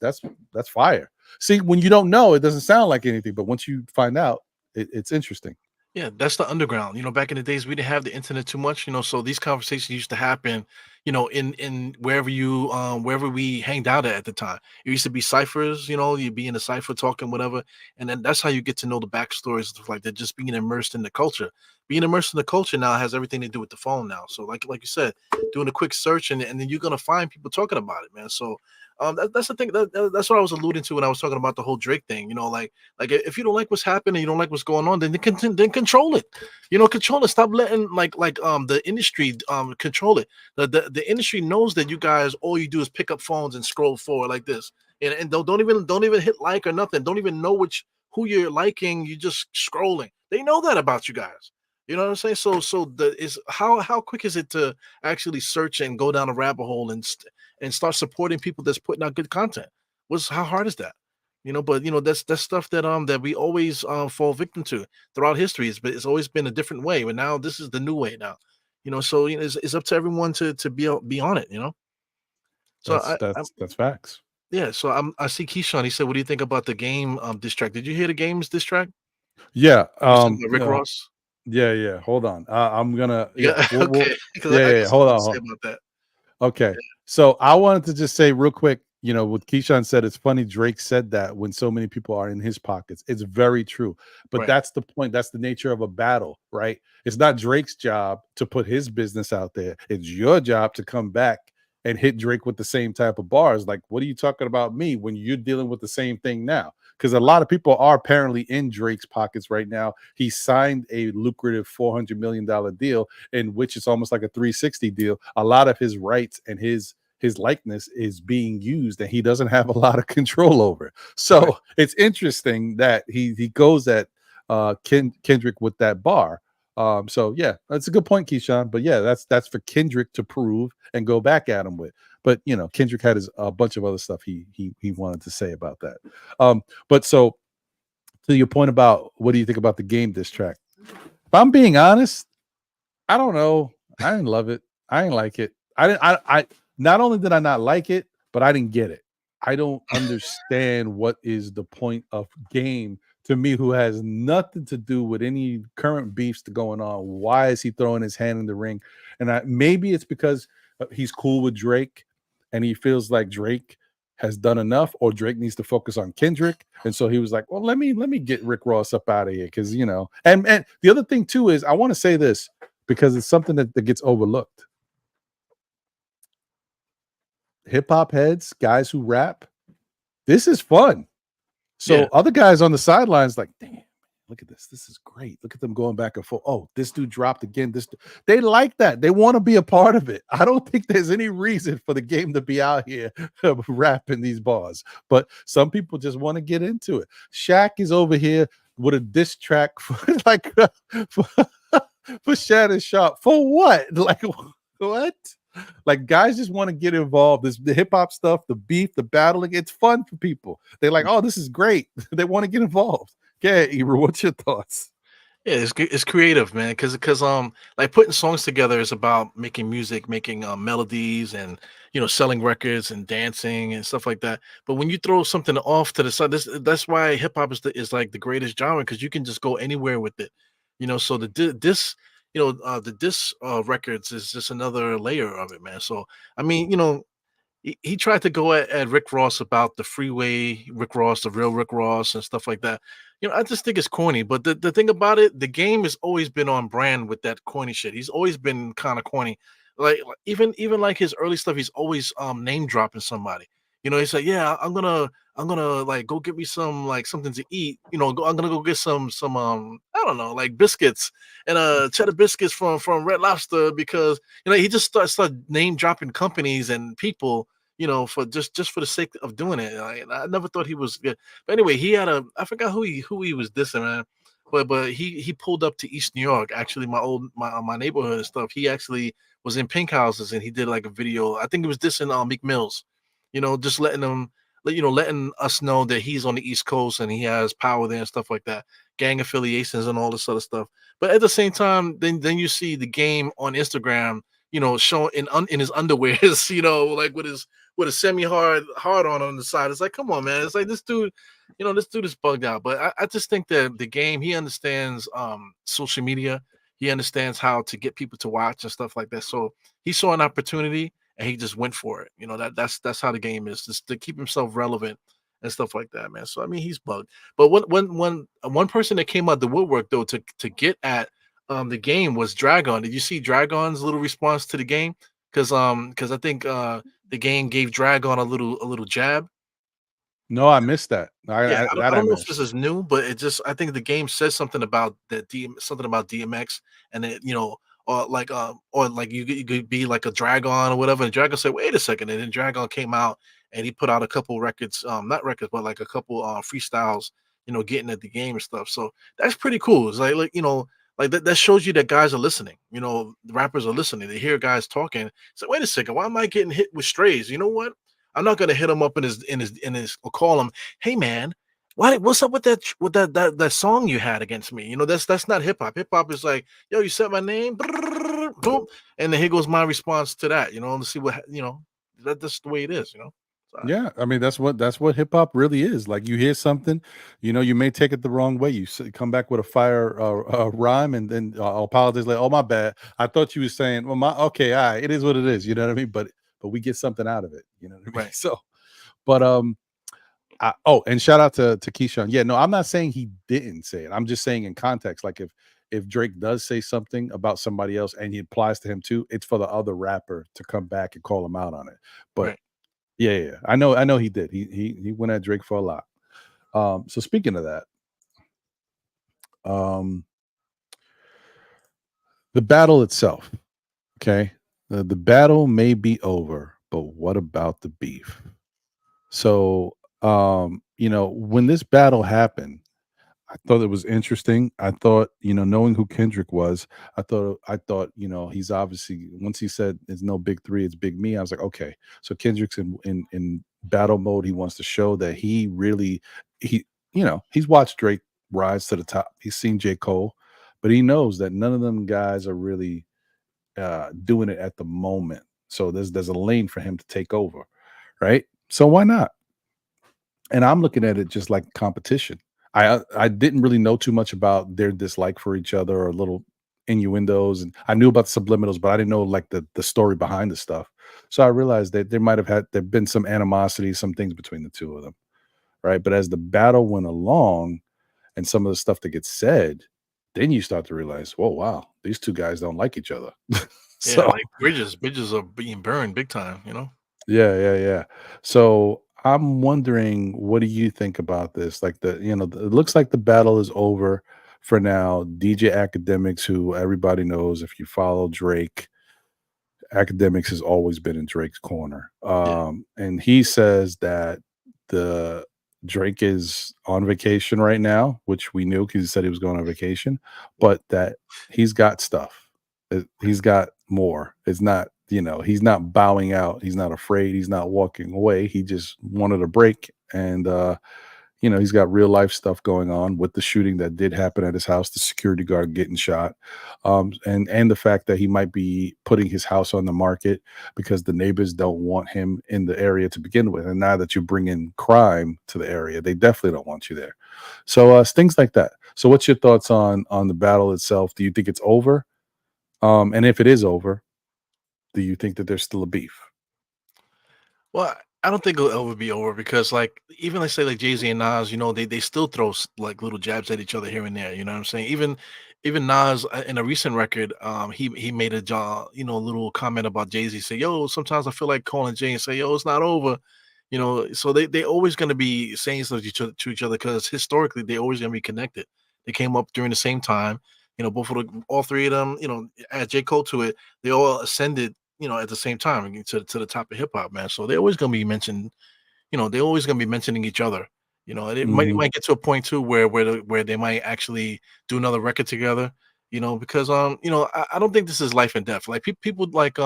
fire." See, when you don't know, it doesn't sound like anything, but once you find out, it's interesting. Yeah, that's the underground. Back in the days, we didn't have the internet too much. So these conversations used to happen, in wherever we hanged out at the time. It used to be ciphers. You'd be in a cipher talking, whatever, and then that's how you get to know the backstories and stuff like that. Just being immersed in the culture. Being immersed in the culture now has everything to do with the phone now. So, like you said, doing a quick search, and then you're gonna find people talking about it, man. So, that's the thing. That's what I was alluding to when I was talking about the whole Drake thing. Like if you don't like what's happening, you don't like what's going on, then control it. Control it. Stop letting the industry control it. The industry knows that you guys all you do is pick up phones and scroll forward like this, and don't even hit like or nothing. Don't even know who you're liking. You're just scrolling. They know that about you guys. You know what I'm saying? So the is how quick is it to actually search and go down a rabbit hole and start supporting people that's putting out good content? How hard is that? But that's stuff that we always fall victim to throughout history. It's always been a different way, but now this is the new way now. So it's up to everyone to be on it. So That's I that's that's facts. yeah. So I see Keyshawn. He said, "What do you think about the game diss track? Did you hear the game's diss track? Yeah, You said about Rick Ross. yeah, yeah. Hold on. I'm gonna Yeah. we'll Okay. Because yeah, I yeah, got yeah. Hold something to on. say about that. Okay. So I wanted to just say real quick, what Keyshawn said, it's funny Drake said that when so many people are in his pockets. It's very true. But Right. that's the point. That's the nature of a battle, right? It's not Drake's job to put his business out there. It's your job to come back and hit Drake with the same type of bars. Like, what are you talking about me when you're dealing with the same thing now? Because a lot of people are apparently in Drake's pockets right now. He signed a lucrative $400 million deal in which it's almost like a 360 deal. A lot of his rights and his likeness is being used and he doesn't have a lot of control over it. Right. So it's interesting that he goes at Kendrick with that bar. So yeah, that's a good point, Keyshawn. But yeah, that's for Kendrick to prove and go back at him with. But Kendrick had a bunch of other stuff he wanted to say about that. But so to your point about what do you think about the game diss track? If I'm being honest, I don't know. I didn't love it. I didn't like it. I didn't. I not only did I not like it, but I didn't get it. I don't understand what is the point of game to me, who has nothing to do with any current beefs going on. Why is he throwing his hand in the ring? And maybe it's because he's cool with Drake, and he feels like Drake has done enough, or Drake needs to focus on Kendrick. And so he was like, "Well, let me get Rick Ross up out of here," because And the other thing too is I want to say this because it's something that gets overlooked. Hip hop heads, guys who rap, this is fun. So Yeah. other guys on the sidelines, like, damn, look at this. This is great. Look at them going back and forth. Oh, this dude dropped again. They like that. They want to be a part of it. I don't think there's any reason for the game to be out here rapping these bars, but some people just want to get into it. Shaq is over here with a diss track for like for, for Shannon Sharp. For what? Like what? Like guys just want to get involved. This the hip hop stuff, the beef, the battling. It's fun for people. They're like, oh, this is great. They want to get involved. Yeah, Ebro, what's your thoughts? Yeah, it's creative, man. Because like putting songs together is about making music, making melodies, and selling records and dancing and stuff like that. But when you throw something off to the side, that's why hip hop is like the greatest genre because you can just go anywhere with it. So the disc records is just another layer of it, man. So I mean, he tried to go at Rick Ross about the freeway Rick Ross, the real Rick Ross, and stuff like that. I just think it's corny. But the thing about it, the game has always been on brand with that corny shit. He's always been kind of corny. Even like his early stuff, he's always name dropping somebody. He's like, yeah, I'm gonna like go get me some like something to eat. I'm gonna go get some I don't know like biscuits and cheddar biscuits from Red Lobster because he just start name dropping companies and people for just for the sake of doing it. I never thought he was good. But anyway, I forgot who he was dissing, man. But he pulled up to East New York, actually my neighborhood and stuff. He actually was in Pink Houses and he did like a video. I think it was dissing Meek Mills, just letting us know that he's on the East Coast and he has power there and stuff like that, gang affiliations and all this other stuff. But at the same time, then you see the game on Instagram showing in his underwears, like with a semi hard on the side. It's like, come on, man. It's like this dude, this dude is bugged out. But I just think that the game, he understands social media. He understands how to get people to watch and stuff like that. So he saw an opportunity and he just went for it. That's how the game is, just to keep himself relevant and stuff like that, man. So I mean, he's bugged. But one person that came out the woodwork though to get at the game was Dragon. Did you see Dragon's little response to the game? Because I think the game gave Dragon a little jab. No, I missed that. Yeah, I I don't that I I don't know if this missed. is new, but it just I think the game says something about that something about DMX, and it, or like you could be like a Dragon or whatever, and Dragon said, "Wait a second," and then Dragon came out and he put out a couple records, not records, but like a couple freestyles, getting at the game and stuff. So that's pretty cool. It's like that shows you that guys are listening. The rappers are listening. They hear guys talking. So wait a second, why am I getting hit with strays? You know what? I'm not gonna hit him up in his or call him, hey man, what's up with that song you had against me? That's not hip hop. Hip hop is like, yo, you said my name, brrr, boom, and then here goes my response to that. Let's see that's the way it is. So, Yeah, I mean that's what hip hop really is. Like you hear something, you may take it the wrong way. Come back with a fire rhyme, and then I'll apologize. Like, oh my bad. I thought you were saying, well, my okay, all right, it is what it is. You know what I mean? But we get something out of it. You know what I mean? right, So, but and shout out to Keyshawn. Yeah, no, I'm not saying he didn't say it. I'm just saying in context. Like if Drake does say something about somebody else and he applies to him too, it's for the other rapper to come back and call him out on it. But right. yeah, yeah, yeah. I know he did. He went at Drake for a lot. So speaking of that, um, the battle itself, okay? The battle may be over, but what about the beef? So, when this battle happened, I thought it was interesting. I thought, knowing who Kendrick was, I thought, he's obviously once he said it's no big three, it's big me. I was like, okay, so Kendrick's in battle mode. He wants to show that he really he's watched Drake rise to the top. He's seen J. Cole, but he knows that none of them guys are really doing it at the moment. So there's a lane for him to take over, right? So why not? And I'm looking at it just like competition. I didn't really know too much about their dislike for each other or little innuendos, and I knew about the subliminals, but I didn't know like the story behind the stuff. So I realized that there've been some animosity, some things between the two of them, right? But as the battle went along and some of the stuff that gets said, then you start to realize, whoa, wow, these two guys don't like each other. Yeah, So like bridges are being burned big time. yeah, yeah, yeah. So I'm wondering, what do you think about this? Like it looks like the battle is over for now. DJ Academics, who everybody knows, if you follow Drake, Academics has always been in Drake's corner. Yeah, And he says that the Drake is on vacation right now, which we knew because he said he was going on vacation, but that he's got stuff. He's got more. It's not, he's not bowing out. He's not afraid. He's not walking away. He just wanted a break. And he's got real life stuff going on with the shooting that did happen at his house, the security guard getting shot, and the fact that he might be putting his house on the market because the neighbors don't want him in the area to begin with. And now that you bring in crime to the area, they definitely don't want you there. So things like that. So what's your thoughts on the battle itself? Do you think it's over? And if it is over, do you think that there's still a beef? well, I don't think it'll ever be over because, like, even let's say like Jay Z and Nas, they still throw like little jabs at each other here and there. You know what I'm saying? Even Nas in a recent record, he made a little comment about Jay Z. Say, yo, sometimes I feel like calling Jay and say, yo, it's not over. So they always going to be saying stuff to each other because historically they always going to be connected. They came up during the same time. All three of them, add J Cole to it, they all ascended at the same time to the top of hip hop, man. So they're always gonna be mentioned, they're always gonna be mentioning each other. And it might Hmm. might get to a point too where they might actually do another record together, because I don't think this is life and death. Like people like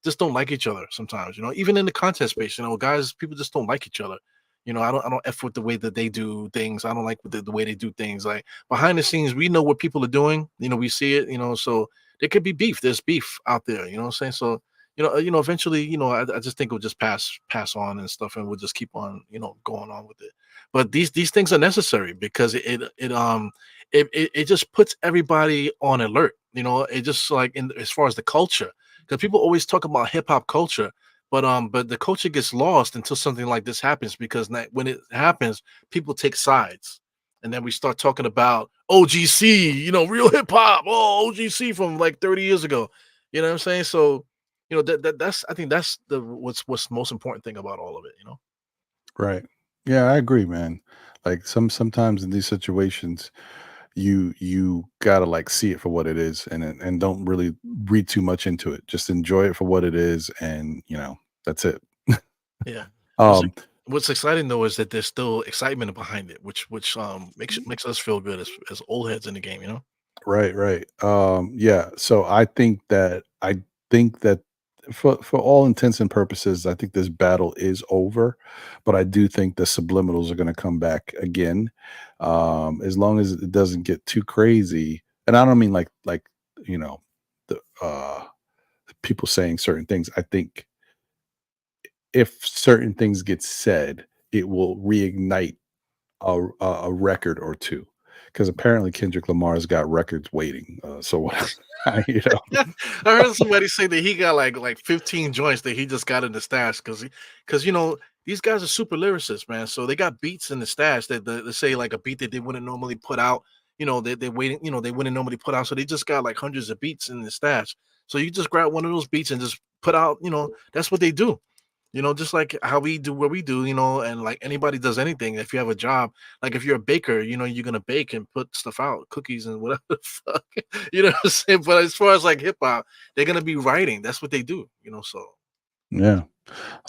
just don't like each other sometimes, even in the contest space, guys, people just don't like each other. I don't F with the way that they do things. I don't like the way they do things. Like behind the scenes, we know what people are doing, we see it, so there could be beef. There's beef out there. You know what I'm saying? So eventually, I just think we'll just pass on and stuff, and we'll just keep on, going on with it. But these things are necessary because it just puts everybody on alert. It just like in as far as the culture, because people always talk about hip hop culture, but the culture gets lost until something like this happens because when it happens, people take sides, and then we start talking about OGC, real hip hop, oh OGC from like 30 years ago. You know what I'm saying? So that's I think that's the what's the most important thing about all of it. Right. Yeah, I agree, man. Like sometimes in these situations, you gotta like see it for what it is, and don't really read too much into it. Just enjoy it for what it is, and that's it. Yeah. What's Um, what's exciting though is that there's still excitement behind it, which makes us feel good as old heads in the game. right, right. Yeah. So I think that for all intents and purposes, I think this battle is over, but I do think the subliminals are going to come back again, as long as it doesn't get too crazy. And I don't mean like you know the people saying certain things. I think if certain things get said, it will reignite a record or two. Because apparently Kendrick Lamar's got records waiting. So what? you know, I heard somebody say that he got like 15 joints that he just got in the stash because these guys are super lyricists, man. So they got beats in the stash that say like a beat that they wouldn't normally put out. They waiting, they wouldn't normally put out. So they just got like hundreds of beats in the stash. So you just grab one of those beats and just put out. That's what they do. Just like how we do what we do, and like anybody does anything. If you have a job, like if you're a baker, you're gonna bake and put stuff out, cookies and whatever the fuck. You know what I'm saying? But as far as like hip hop, they're gonna be writing. That's what they do. So yeah.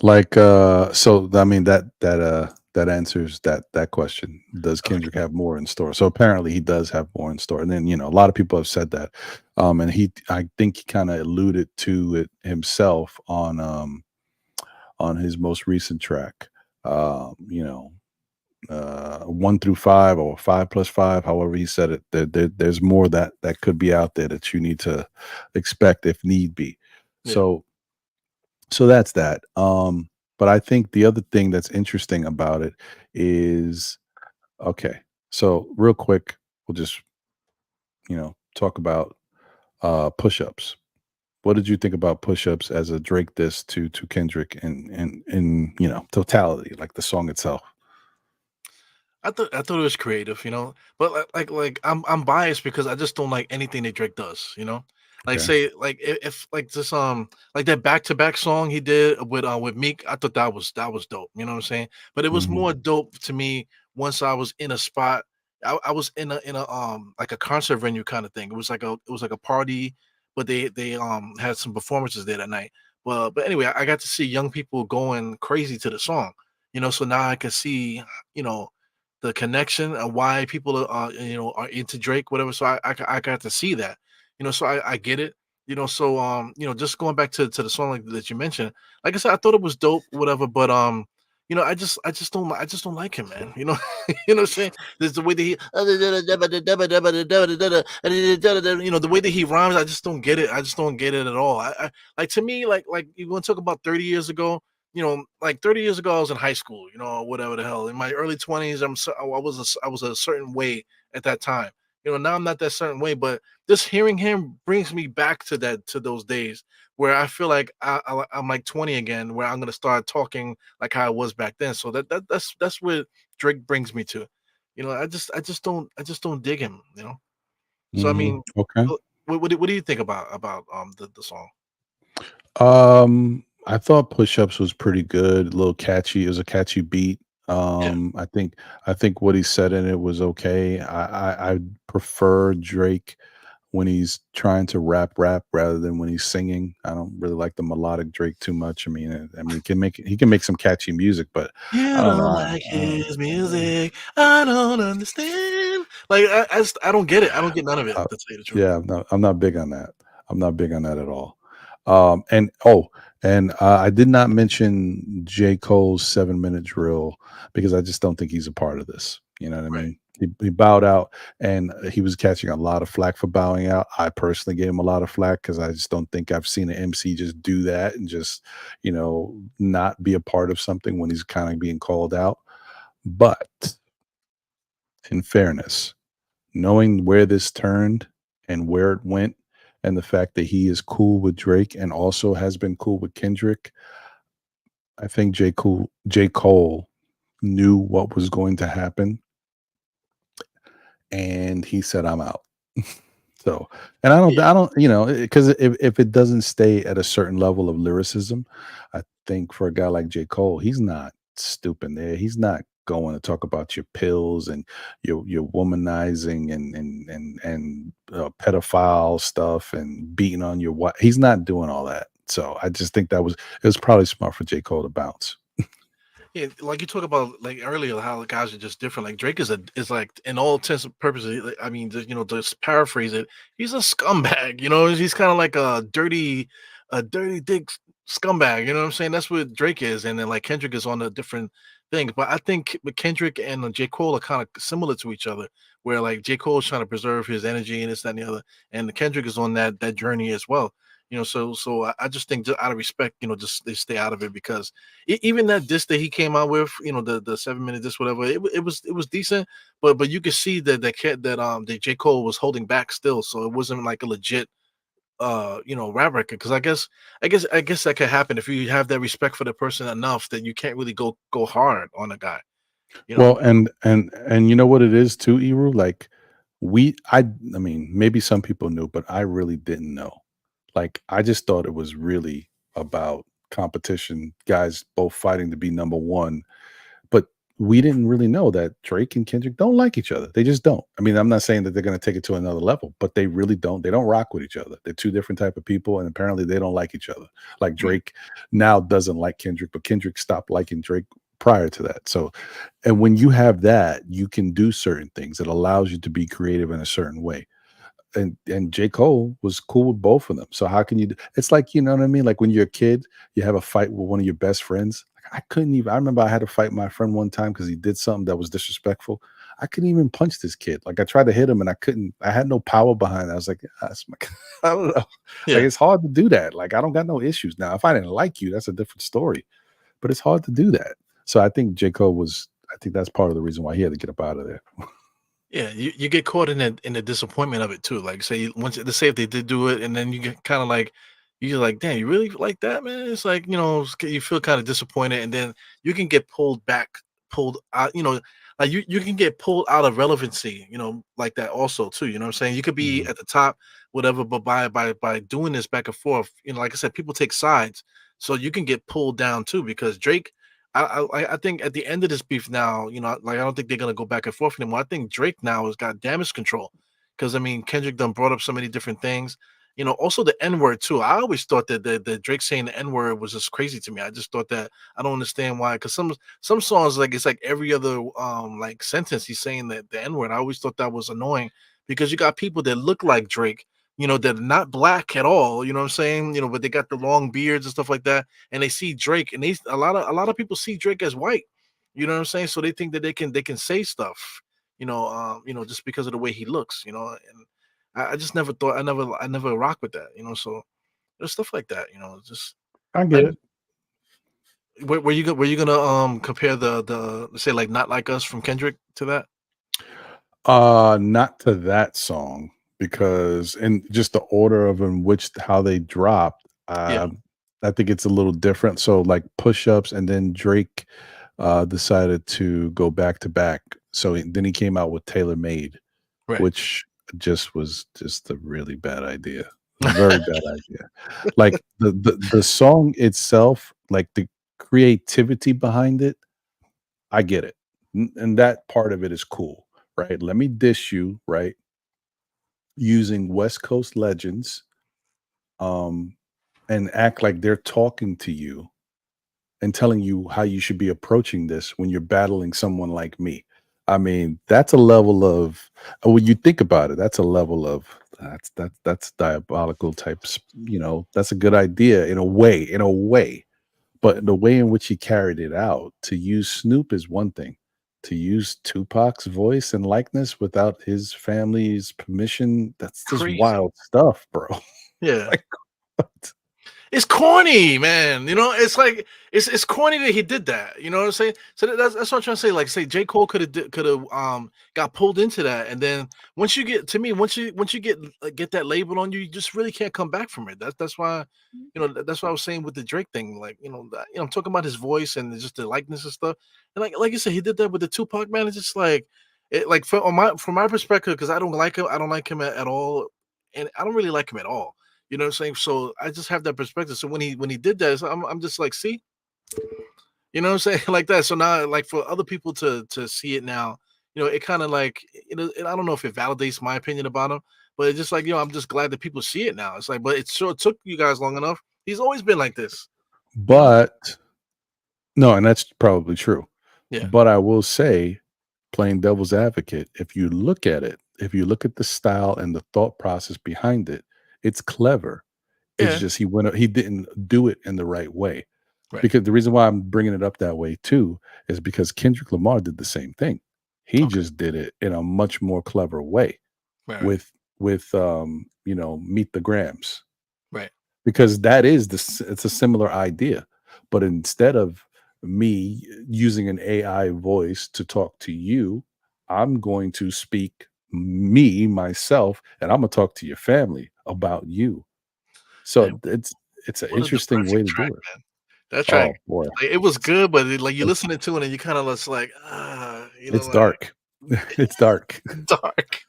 Like so I mean that answers that question. Does okay. Kendrick have more in store? So apparently he does have more in store. And then, a lot of people have said that. And I think he kind of alluded to it himself on his most recent track. Um, you know, 1 through 5 or 5 plus 5, however he said it. There's more that could be out there that you need to expect if need be. Yeah. So that's that. But I think the other thing that's interesting about it is okay. So real quick, we'll just talk about push-ups. What did you think about push-ups as a Drake diss to Kendrick in totality, like the song itself? I thought it was creative, but like I'm biased because I just don't like anything that Drake does. Like Okay. say like if like this like that back to back song he did with Meek, I thought that was dope. You know what I'm saying? But it was Hmm. more dope to me once I was in a spot. I was in a like a concert venue kind of thing. It was like a party, but they had some performances there that night. But anyway, I got to see young people going crazy to the song. So now I can see you know the connection and why people are into Drake, whatever. So I got to see that, so I get it, So just going back to the song like that you mentioned, like I said, I thought it was dope, whatever. But I just don't like him, man. You know what I'm saying? There's the way that he the way that he rhymes. I just don't get it. I just don't get it at all. I like to me like you want to talk about 30 years ago. Like 30 years ago, I was in high school, whatever the hell. In my early 20s, I was a certain way at that time. Now I'm not that certain way, but just hearing him brings me back to those days where I feel like I'm like 20 again, where I'm gonna start talking like how I was back then. So that's what Drake brings me to. I just don't dig him. So I Hmm. mean, Okay. what do you think about the song? I thought Push-Ups was pretty good, a little catchy. It was a catchy beat. Yeah. I think what he said in it was okay. I prefer Drake when he's trying to rap rather than when he's singing. I don't really like the melodic Drake too much. I mean, he can make some catchy music, but I You don't know. don't like his music. I don't understand. Like I don't get it. I don't get none of it, Uh, to tell you the truth. yeah, no, I'm not big on that. I'm not big on that at all. And I did not mention J. Cole's 7 minute drill because I just don't think he's a part of this. You know what I Right. mean? He bowed out, and he was catching a lot of flack for bowing out. I personally gave him a lot of flack because I just don't think I've seen an MC just do that and just, not be a part of something when he's kind of being called out. But in fairness, knowing where this turned and where it went, and the fact that he is cool with Drake and also has been cool with Kendrick, I think J. Cole knew what was going to happen, and he said, "I'm out." So, and Yeah. I don't, because if it doesn't stay at a certain level of lyricism, I think for a guy like J. Cole, he's not stooping there. He's not going to talk about your pills and your womanizing and pedophile stuff and beating on your wife. He's not doing all that. So I just think it was probably smart for J. Cole to bounce. Yeah, like you talk about like earlier, how the guys are just different. Like Drake is like in all intents and purposes. I mean, just paraphrase it, he's a scumbag. He's kind of like a dirty dick scumbag. You know what I'm saying? That's what Drake is, and then like Kendrick is on a different thing. But I think with Kendrick and J Cole are kind of similar to each other, where like J Cole is trying to preserve his energy and this, that, and the other, and Kendrick is on that journey as well. So I just think just out of respect, just they stay out of it because even that disc that he came out with, the 7 minute disc, whatever, it was decent, but you could see that J Cole was holding back still, so it wasn't like a legit rap record. Because I guess that could happen if you have that respect for the person enough that you can't really go hard on a guy, you know. Well, and you know what it is too, Eru? Like I mean, maybe some people knew, but I really didn't know. Like I just thought it was really about competition, guys both fighting to be number one. But we didn't really know that Drake and Kendrick don't like each other. They just don't. I mean, I'm not saying that they're going to take it to another level, but they really don't. They don't rock with each other. They're two different type of people, and apparently they don't like each other. Like Yeah. Drake now doesn't like Kendrick, but Kendrick stopped liking Drake prior to that. So, and when you have that, you can do certain things. It allows you to be creative in a certain way, and J. Cole was cool with both of them. So how can you it's like, you know what I mean? Like when you're a kid, you have a fight with one of your best friends. Like I couldn't even I remember I had to fight my friend one time because he did something that was disrespectful. I couldn't even punch this kid. Like I tried to hit him and I couldn't, I had no power behind it. I was like, "Ah, that's my I don't know. Like Yeah. it's hard to do that. Like I don't got no issues. Now, if I didn't like you, that's a different story. But it's hard to do that. So I think J. Cole was I think that's part of the reason why he had to get up out of there. Yeah, you get caught in the disappointment of it too. Like, say once let's say if they did do it, and then you get kind of like you're like, damn, you really like that, man? It's like you feel kind of disappointed, and then you can get pulled back, pulled out. Like you can get pulled out of relevancy. Like that also too. You know what I'm saying? You could be Mhm. at the top, whatever, but by doing this back and forth, like I said, people take sides, so you can get pulled down too because Drake. I think at the end of this beef now, like I don't think they're gonna go back and forth anymore. I think Drake now has got damage control because I mean Kendrick done brought up so many different things. Also the N word too. I always thought that Drake saying the N word was just crazy to me. I just thought that I don't understand why. Because some songs like it's like every other like sentence he's saying that the N word. I always thought that was annoying because you got people that look like Drake. That are not black at all. You know what I'm saying? But they got the long beards and stuff like that and they see Drake, and they a lot of people see Drake as white. You know what I'm saying? So they think that they can say stuff, just because of the way he looks, And I just never thought I never rock with that. So there's stuff like that, Just I get like it. were you gonna compare the say like not like us from Kendrick to that? Not to that song because and just the order of in which how they dropped, Yeah, I think it's a little different. So like push-ups and then Drake decided to go back to back. So then he came out with Tailor Made, right. which just was just a really bad idea. Very bad idea. Like the song itself, like the creativity behind it, I get it. And that part of it is cool, right? Let me dish you, right? Using West Coast legends, um, and act like they're talking to you and telling you how you should be approaching this when you're battling someone like me. I mean, that's a level of when you think about it, that's a level of that's diabolical types, that's a good idea in a way. But the way in which he carried it out, to use Snoop is one thing. to use Tupac's voice and likeness without his family's permission, that's just Crazy. wild stuff, bro. Yeah. Like, what? It's corny, man. It's like it's corny that he did that. You know what I'm saying? So that's what I'm trying to say. Like, say J. Cole could have got pulled into that, and then once you get to me, once you get that label on you, you just really can't come back from it. That's why, that's what I was saying with the Drake thing. Like, I'm talking about his voice and just the likeness and stuff. And like you said, he did that with the Tupac, man. It's just like it like from my perspective, because I don't like him. I don't like him at all, and I don't really like him at all. You know what I'm saying? So I just have that perspective. So when he did that, so I'm just like, see, you know what I'm saying? Like that. So now, like, for other people to see it now, it kind of like, and I don't know if it validates my opinion about him, but it's just like, I'm just glad that people see it now. It's like, but it sure took you guys long enough. He's always been like this, you know? But no, and that's probably true. Yeah. But I will say, playing devil's advocate, if you look at it, if you look at the style and the thought process behind it, it's clever. It's Yeah. just he didn't do it in the right way. Right. Because the reason why I'm bringing it up that way too is because Kendrick Lamar did the same thing. He Okay. just did it in a much more clever way Right. Right. with Meet the Grams, Right. because it's a similar idea, but instead of me using an AI voice to talk to you, I'm going to speak myself, and I'm gonna talk to your family about you. Man, So it's an what a interesting way depressing to track, do it. man. That track, Oh boy, like, it was it's good, but like you it's, listening to it and you kind of just like, it's like dark. It's dark. dark.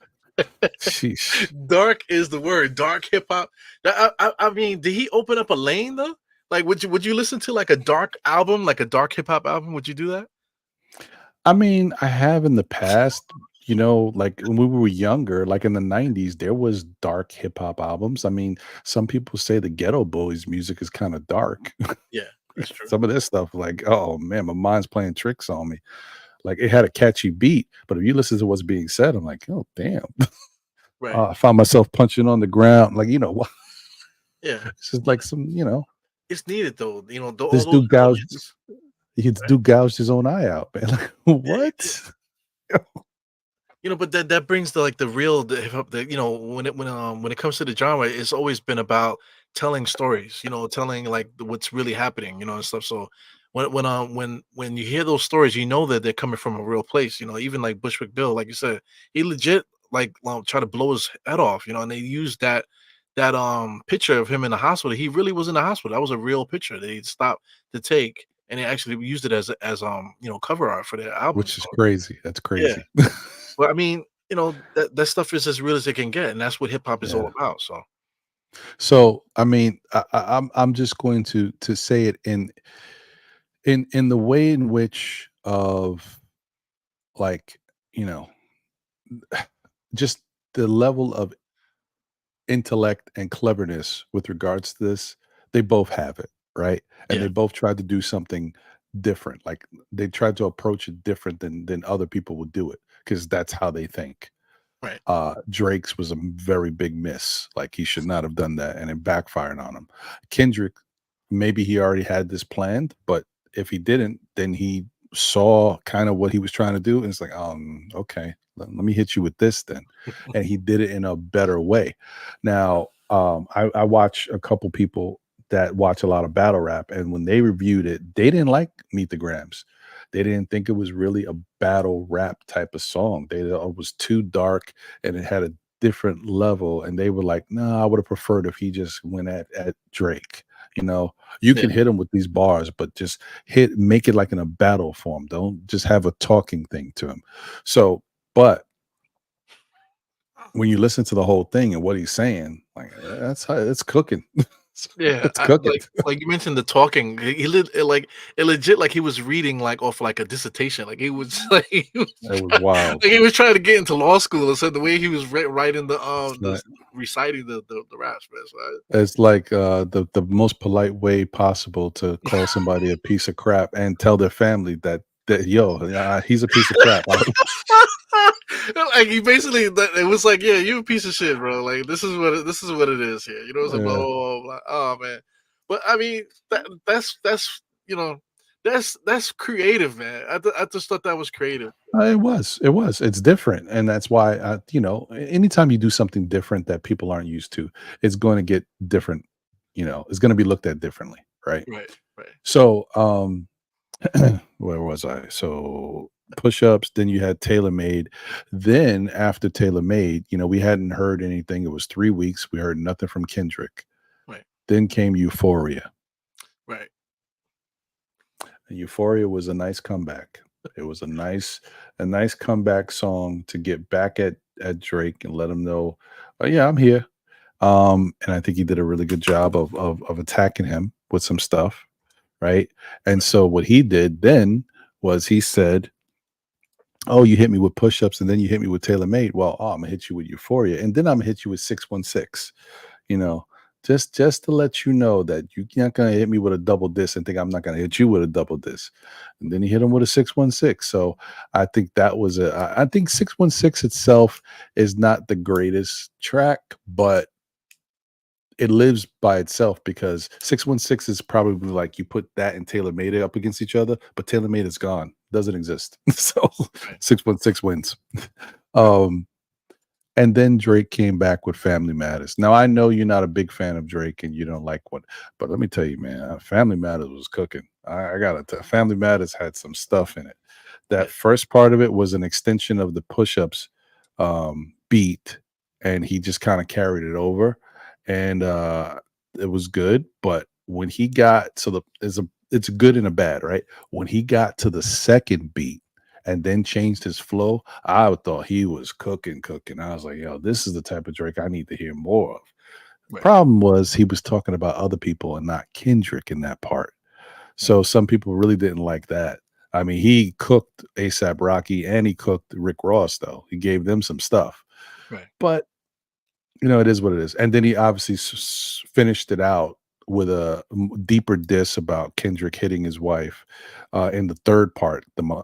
Sheesh. Dark is the word. Dark hip hop. I mean, did he open up a lane though? Like, would you listen to like a dark album, like a dark hip hop album? Would you do that? I mean, I have in the past, like when we were younger, like in the 90s, there was dark hip hop albums. I mean, some people say the Ghetto Boys music is kind of dark. Yeah, that's true. Some of this stuff, like, oh man, my mind's playing tricks on me. Like it had a catchy beat, but if you listen to what's being said, I'm like, oh damn. Right. I found myself punching on the ground, like, Yeah, it's just like some, it's needed though. All this those dude gouged, elements. this Right? dude gouged his own eye out, man. Like, Yeah, he did. what? But that brings the hip hop. When it comes to the genre, it's always been about telling stories. Telling like what's really happening. And stuff. So when you hear those stories, you know that they're coming from a real place. Even like Bushwick Bill, like you said, he legit like try to blow his head off. And they used that picture of him in the hospital. He really was in the hospital. That was a real picture. They stopped to take, and they actually used it as cover art for their album. Which is So crazy. That's yeah. crazy. Well, I mean, that stuff is as real as it can get, and that's what hip hop is all Yeah. about. So So, I mean, I'm just going to say it in the way in which of like, you know, just the level of intellect and cleverness with regards to this, they both have it, right? And yeah, they both tried to do something different. Like they tried to approach it different than other people would do it because that's how they think. right, Drake's was a very big miss. Like he should not have done that, and it backfired on him. Kendrick, maybe he already had this planned, but if he didn't, then he saw kind of what he was trying to do, and it's like, okay, let me hit you with this then, and he did it in a better way. Now, I watch a couple people that watch a lot of battle rap, and when they reviewed it, they didn't like Meet the Grams. They didn't think it was really a battle rap type of song. They thought it was too dark and it had a different level. And they were like, "No, I would have preferred if he just went at Drake." You yeah, can hit him with these bars, but just make it like in a battle form. Don't just have a talking thing to him. So, but when you listen to the whole thing and what he's saying, like that's how it's cooking. yeah. It's cooking. Like you mentioned the talking. Like it legit like he was reading like off like a dissertation. Like he was It was wild. like he was trying to get into law school. And so the way he was writing the Right. reciting the raps, man. So It's like the most polite way possible to call somebody a piece of crap and tell their family that yo, he's a piece of crap. like he basically, it was like, yeah, you a piece of shit, bro. Like this is what it is here. It's like blah, Yeah, blah, blah, blah. Oh man, but I mean that's That's creative, man. I just thought that was creative. It's different, and that's why, anytime you do something different that people aren't used to, it's going to get different. It's going to be looked at differently, right? Right, right, So, where was I? So push-ups, then you had tailor made. Then after tailor made, we hadn't heard anything. It was 3 weeks. We heard nothing from Kendrick. right, Then came Euphoria. right, And Euphoria was a nice comeback. It was a nice comeback song to get back at Drake and let him know, oh yeah, I'm here. And I think he did a really good job of attacking him with some stuff, right? And right, so what he did then was he said, "Oh, you hit me with push-ups, and then you hit me with tailor made. Well, I'm gonna hit you with Euphoria, and then I'm gonna hit you with 616." You know, just to let you know that you're not gonna hit me with a double disc and think I'm not gonna hit you with a double disc. And then he hit him with a 616. So I think that was I think 616 itself is not the greatest track, but it lives by itself because 616 is probably like you put that and Taylor made it up against each other, but Taylor made is gone, doesn't exist. So right, 616 wins. right. Um, and then Drake came back with Family Matters. Now I know you're not a big fan of Drake and you don't like what, but let me tell you, man, Family Matters was cooking. I gotta tell, Family Matters had some stuff in it. Yeah, That first part of it was an extension of the push-ups beat, and he just kind of carried it over, and it was good. But when he got so the it's a good and a bad, right? When he got to the second beat and then changed his flow, I thought he was cooking, cooking. I was like, yo, this is the type of Drake I need to hear more of. right, Problem was he was talking about other people and not Kendrick in that part. right, So some people really didn't like that. I mean, he cooked ASAP Rocky and he cooked Rick Ross, though. He gave them some stuff. right, But, it is what it is. And then he obviously finished it out with a deeper diss about Kendrick hitting his wife in the third part, the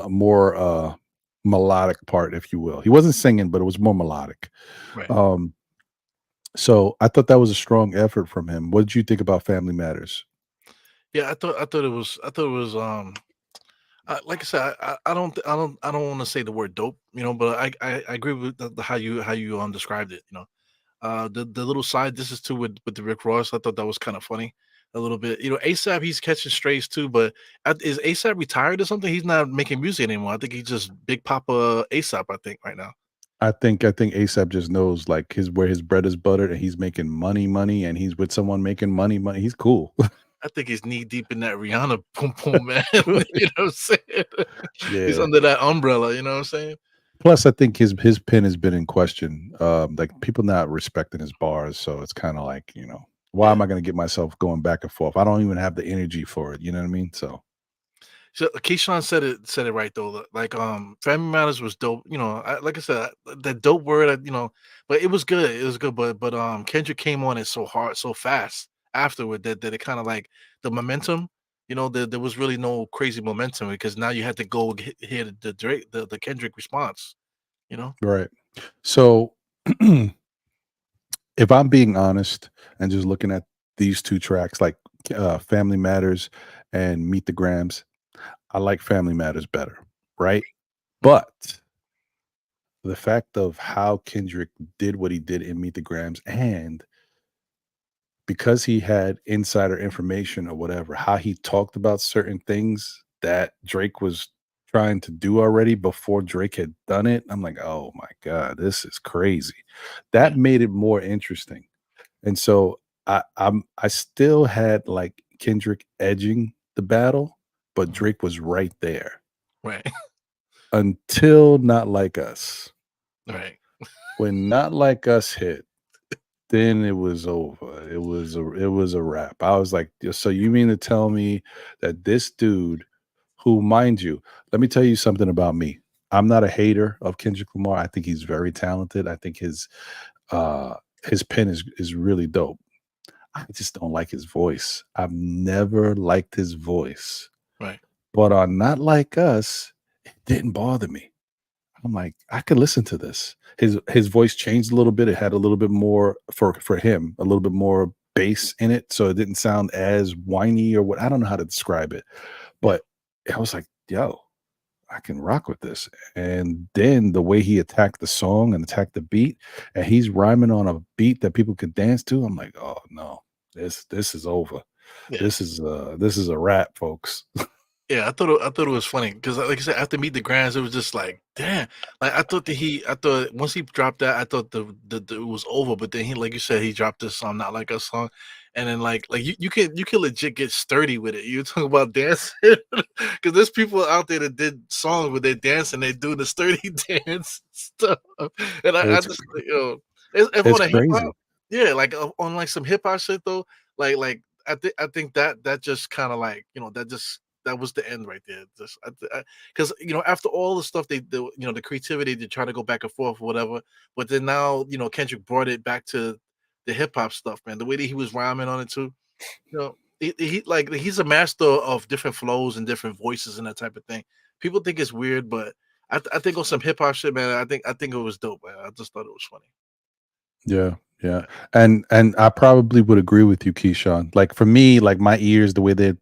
more melodic part, if you will. He wasn't singing, but it was more melodic. right. Um, so I thought that was a strong effort from him. What did you think about Family matters? Yeah, I thought it was like I said, I don't want to say the word dope, but I agree with how you described it. The little side this is too with the Rick Ross. I thought that was kind of funny a little bit. ASAP he's catching strays too, but is ASAP retired or something? He's not making music anymore. I think he's just Big Papa ASAP. I think right now. I think ASAP just knows like his where his bread is buttered and he's making money, and he's with someone making money. He's cool. I think he's knee deep in that Rihanna boom boom man. You know what I'm saying? He's Yeah. under that umbrella. You know what I'm saying? Plus, I think his pen has been in question. Like people not respecting his bars, so it's kind of like why Yeah. am I going to get myself going back and forth? I don't even have the energy for it. You know what I mean? So So Keyshawn said it right though. Like Family Matters was dope. Like I said, that dope word. But it was good. It was good. But Kendrick came on it so hard, so fast afterward that it kind of like the momentum. There was really no crazy momentum because now you had to go hear the Drake, the Kendrick response. You know. right. So if I'm being honest and just looking at these two tracks, like Family Matters and Meet the Grams, I like Family Matters better, right? Right. But the fact of how Kendrick did what he did in Meet the Grams, and because he had insider information or whatever, how he talked about certain things that Drake was trying to do already before Drake had done it. I'm like, oh my God, this is crazy. Yeah. That made it more interesting. And so I still had like Kendrick edging the battle, but Mhm. Drake was right there Right. until Not Like Us. Right. When Not Like Us hit, then it was over. It was a wrap. I was like, so you mean to tell me that this dude, who, mind you, let me tell you something about me. I'm not a hater of Kendrick Lamar. I think he's very talented. I think uh his pen is really dope. I just don't like his voice. I've never liked his voice. Right. But on Not Like Us, it didn't bother me. I'm like, I could listen to this. His voice changed a little bit. It had a little bit more for him, a little bit more bass in it, so it didn't sound as whiny or what. I don't know how to describe it, Yeah. But I was like, yo, I can rock with this. And then the way he attacked the song and attacked the beat, and he's rhyming on a beat that people could dance to. I'm like, oh no, this is over. Yeah. This is a wrap, folks. Yeah, I thought it was funny because, like I said, after Meet the Grands, it was just like, damn. Like I thought once he dropped that, I thought the it was over. But then he, like you said, he dropped this song, "Not Like Us" song, and then like you can legit get sturdy with it. You talk about dancing because there's people out there that did songs where they dance and they do the sturdy dance stuff, and I It's just like, yo, if it's on a hip hop, crazy. yeah, like on like some hip hop shit though, like I think that just kind of like that was the end right there. Just because after all the stuff the creativity they try to go back and forth or whatever, but then now Kendrick brought it back to the hip hop stuff, man. The way that he was rhyming on it too, like he's a master of different flows and different voices and that type of thing. People think it's weird, but I think on some hip hop shit, man. I think it was dope, man. I just thought it was funny. Yeah, yeah. And I probably would agree with you, Keyshawn. Like for me, like my ears, the way they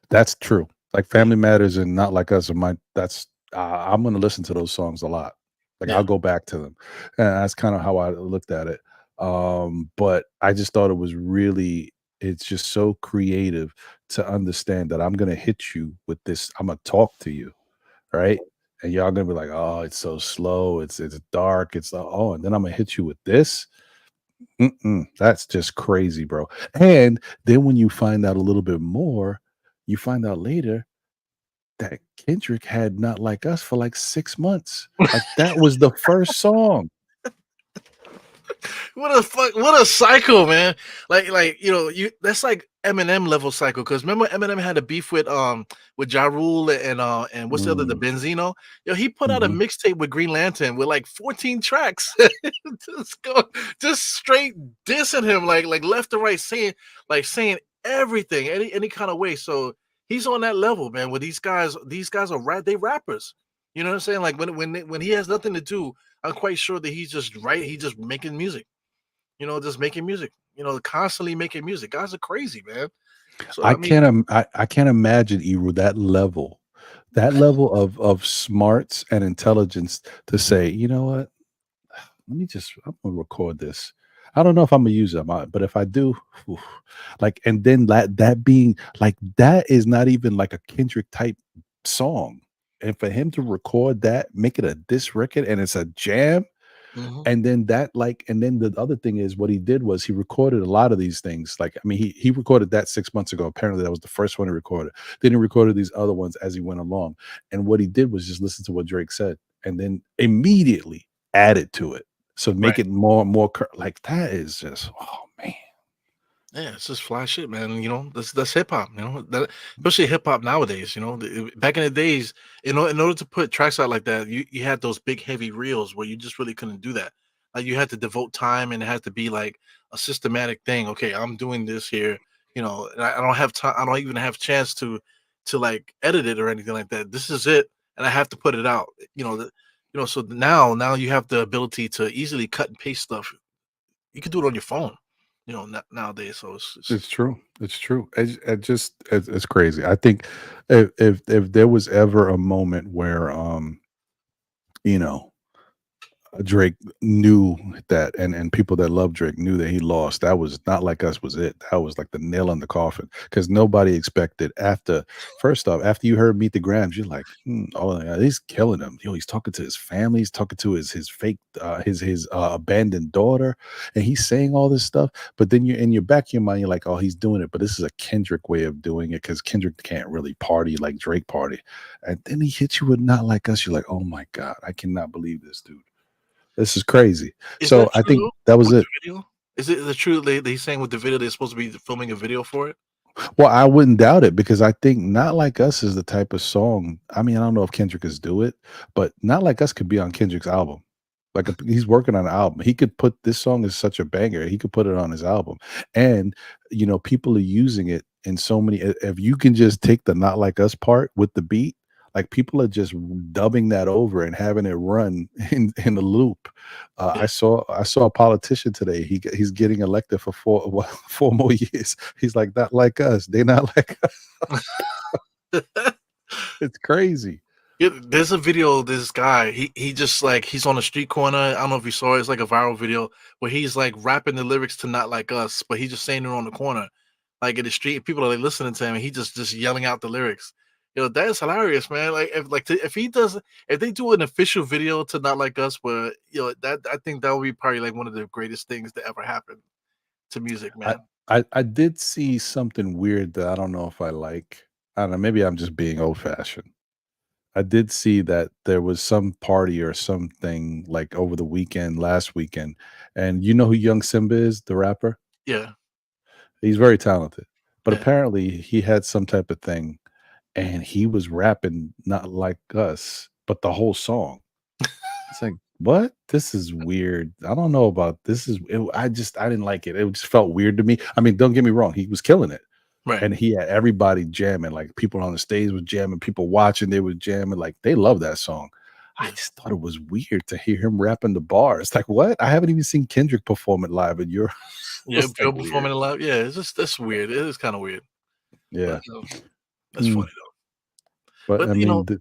that's true. Like Yeah, Family Matters and Not Like Us are my that's I'm gonna listen to those songs a lot. Like yeah, I'll go back to them. And that's kind of how I looked at it. But I just thought it was really it's just so creative to understand that I'm gonna hit you with this. I'm gonna talk to you, right? And y'all gonna be like, oh, it's so slow, it's dark, it's oh, and then I'm gonna hit you with this. Mm-mm, that's just crazy, bro. And then when you find out a little bit more, you find out later that Kendrick had Not Like Us for like 6 months. Like, that was the first song. what a fuck, what a psycho, man. Like you that's like Eminem level psycho. Because remember Eminem had a beef with Ja Rule and what's the other, the Mm, Benzino. Yo, he put out a mhm. mixtape with Green Lantern with like 14 tracks. just go just straight dissing him like left to right, saying everything any kind of way. So he's on that level, man. Where these guys are they rappers. You know what I'm saying? Like when he has nothing to do, I'm quite sure that he's just making music, just making music, constantly making music. Guys are crazy, man. So I mean, I can't imagine, Eru, that level of smarts and intelligence to say, "You know what? I'm gonna record this. I don't know if I'm gonna use them, but if I do, oof," like, and then that being like that is not even like a Kendrick type song, and for him to record that, make it a diss record, and it's a jam, mhm, and then and then the other thing is what he did was he recorded a lot of these things. Like, I mean, he recorded that 6 months ago. Apparently, that was the first one he recorded. Then he recorded these other ones as he went along. And what he did was just listen to what Drake said, and then immediately added to it. So make right. it more like that is just oh man. Yeah, it's just fly shit, man. That's hip hop. That especially hip hop nowadays. Back in the days, in order to put tracks out like that, you had those big heavy reels where you just really couldn't do that. Like you had to devote time, and it had to be like a systematic thing. Okay, I'm doing this here. And I don't have time. I don't even have chance to like edit it or anything like that. This is it, and I have to put it out. So now you have the ability to easily cut and paste stuff. You can do it on your phone, nowadays. So it's It's true. It's true. It's crazy. I think if there was ever a moment where you know Drake knew that, and people that love Drake knew that he lost. That was Not Like Us was it. That was like the nail in the coffin because nobody expected after first off, after you heard Meet the Grams, you're like, oh yeah, he's killing him. He's talking to his family, he's talking to his fake his abandoned daughter, and he's saying all this stuff. But then you're in your back of your mind, you're like, oh, he's doing it, but this is a Kendrick way of doing it because Kendrick can't really party like Drake party. And then he hits you with Not Like Us. You're like, oh my God, I cannot believe this dude. This is crazy. Is So that I true think though, that was with the it. video? Is it the true they saying with the video they're supposed to be filming a video for it? Well, I wouldn't doubt it because I think Not Like Us is the type of song. I mean, I don't know if Kendrick is do it, but Not Like Us could be on Kendrick's album. Like he's working on an album. He could put this song is such a banger. He could put it on his album. And people are using it in so many if you can just take the Not Like Us part with the beat, like people are just dubbing that over and having it run in the loop. Yeah. I saw a politician today. He's getting elected for 4 more years. He's like, not like us. They're not like us. It's crazy. Yeah, there's a video of this guy. He just like he's on a street corner. I don't know if you saw it. It's like a viral video where he's like rapping the lyrics to "Not Like Us," but he's just saying it on the corner, like in the street. People are like listening to him, and he just yelling out the lyrics. That is hilarious, man. If he does, if they do an official video to "Not Like Us," where that I think that would be probably like one of the greatest things that ever happened to music, I man. I did see something weird that I don't know if I like. I don't know, maybe I'm just being old fashioned. I did see that there was some party or something like over the weekend, last weekend, and you know who Young Simba is, the rapper? Yeah, He's very talented, but yeah, apparently he had some type of thing, and he was rapping Not Like Us, but the whole song. It's like, "What? This is weird. I don't know about this is" I didn't like it. It just felt weird to me. I mean, don't get me wrong, he was killing it. right. And he had everybody jamming, like, people on the stage was jamming, people watching, they were jamming, like, they love that song. I Yeah. just thought it was weird to hear him rapping the bars, like, "What? I haven't even seen Kendrick perform it live, and you're" Yeah, it's, like, Joe weird. performing live. Yeah, it's just that's weird. It is kind of weird, but Yeah. that's Mm, funny though. but, But I mean, the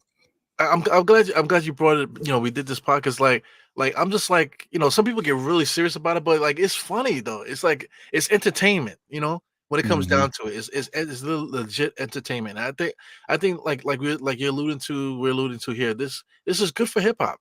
I'm glad you brought it. We did this podcast. I'm just like some people get really serious about it, but like it's funny though. It's like it's entertainment. When it comes mhm, down to it, it's legit entertainment. And I think like we're alluding to here. This is good for hip hop.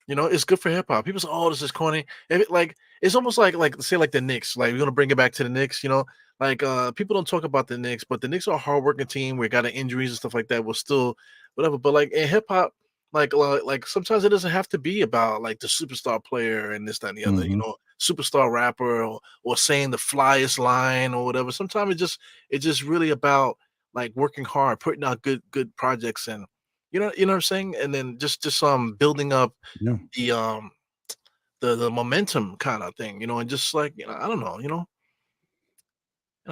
It's good for hip hop. People say, "Oh, this is corny." It's almost like say like the Knicks. Like we're gonna bring it back to the Knicks. People don't talk about the Knicks, but the Knicks are a hardworking team. We got injuries and stuff like that. We're still whatever. But like in hip hop, like sometimes it doesn't have to be about like the superstar player and this, that, and the other. mhm, Superstar rapper or saying the flyest line or whatever. Sometimes it's just really about like working hard, putting out good projects and what I'm saying, and then just building up yeah. the the momentum kind of thing, and just like I don't know,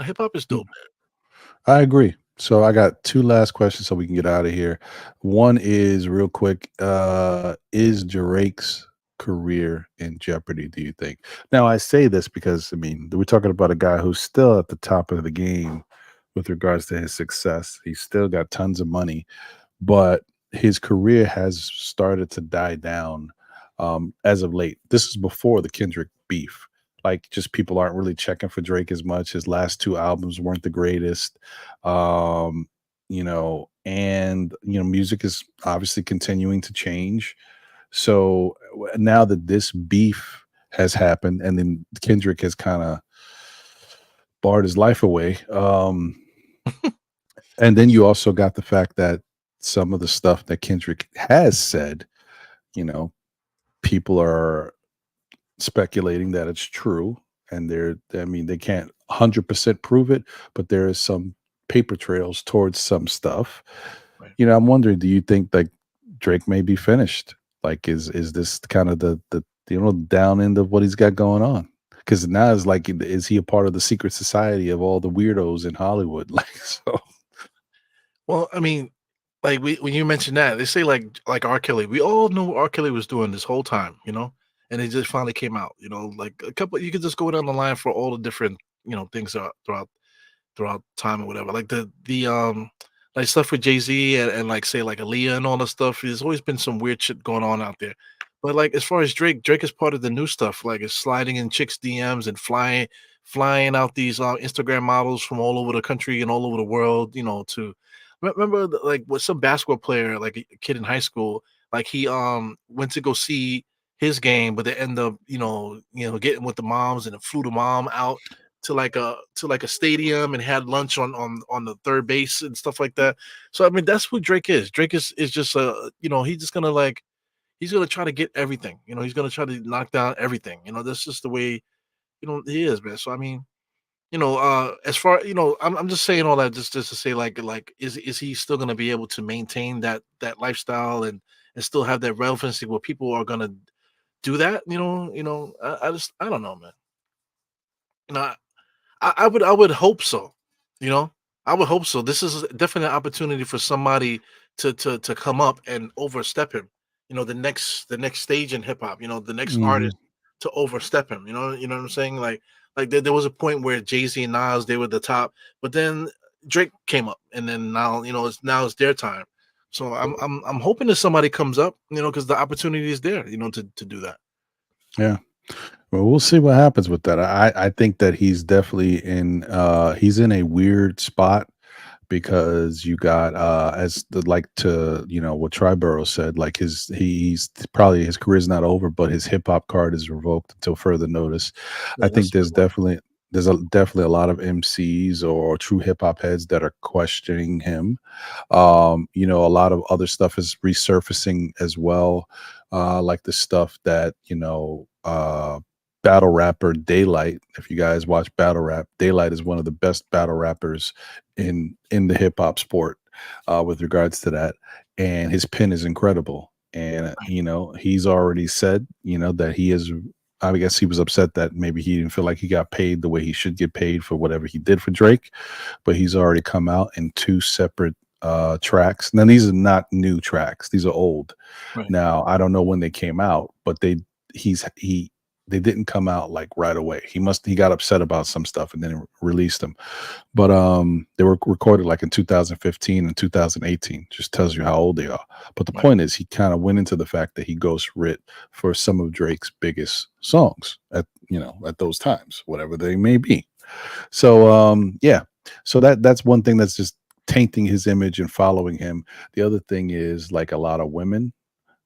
hip hop is Mm, dope, man. I agree. So I got 2 last questions so we can get out of here. One is real quick, is Drake's career in jeopardy, do you think? Now I say this because, I mean, we're talking about a guy who's still at the top of the game with regards to his success. He's still got tons of money, but his career has started to die down as of late. This is before the Kendrick beef. Like, just people aren't really checking for Drake as much. His last two albums weren't the greatest. Um, and music is obviously continuing to change. So now that this beef has happened, and then Kendrick has kind of barred his life away. And then you also got the fact that some of the stuff that Kendrick has said, you know, people are speculating that it's true. And I mean, they can't 100% prove it, but there is some paper trails towards some stuff. Right. I'm wondering, do you think like Drake may be finished? Like, is this kind of the down end of what he's got going on? Because now it's like, is he a part of the secret society of all the weirdos in Hollywood? Like, so. Well, I mean, when you mentioned that, they say like R. Kelly. We all knew what R. Kelly was doing this whole time, and it just finally came out. Like a couple. You could just go down the line for all the different things throughout time or whatever. Like the like stuff with Jay-Z and like say like Aaliyah and all that stuff. There's always been some weird shit going on out there. But like as far as Drake is part of the new stuff, like it's sliding in chicks' DMs and flying out these Instagram models from all over the country and all over the world, to remember like with some basketball player, like a kid in high school, like he went to go see his game, but they end up, getting with the moms and flew the mom out to like a stadium and had lunch on the third base and stuff like that. So I mean, that's who Drake is. Drake is just he's just gonna he's gonna try to get everything. He's gonna try to knock down everything. That's just the way he is, man. So I mean, as far I'm just saying all that just to say like is he still gonna be able to maintain that lifestyle and still have that relevancy where people are gonna do that? I don't know, man. You know, I would hope so, you know? I would hope so. This is definitely an opportunity for somebody to come up and overstep him. The next stage in hip hop, the next Mhm. artist to overstep him. You know what I'm saying? Like there was a point where Jay-Z and Nas they were the top, but then Drake came up and then now, it's their time. So I'm hoping that somebody comes up, because the opportunity is there, to do that. Yeah. Well, we'll see what happens with that. I think that he's definitely he's in a weird spot because you got as the like to what Triborough said, like he's probably his career's not over, but his hip hop card is revoked until further notice. I Yeah, think that's a good one. definitely a lot of MCs or true hip hop heads that are questioning him. A lot of other stuff is resurfacing as well, like the stuff that battle rapper Daylight. If you guys watch battle rap, Daylight is one of the best battle rappers in the hip hop sport, with regards to that, and his pen is incredible. And he's already said that he is. I guess he was upset that maybe he didn't feel like he got paid the way he should get paid for whatever he did for Drake, but he's already come out in two separate tracks. Now these are not new tracks; these are old. Right. Now I don't know when they came out, but they didn't come out like right away. He got upset about some stuff and then released them. But they were recorded like in 2015 and 2018. Just tells you how old they are. But the Right. point is, he kind of went into the fact that he ghost writ for some of Drake's biggest songs at those times, whatever they may be. So yeah. So that's one thing that's just tainting his image and following him. The other thing is like a lot of women,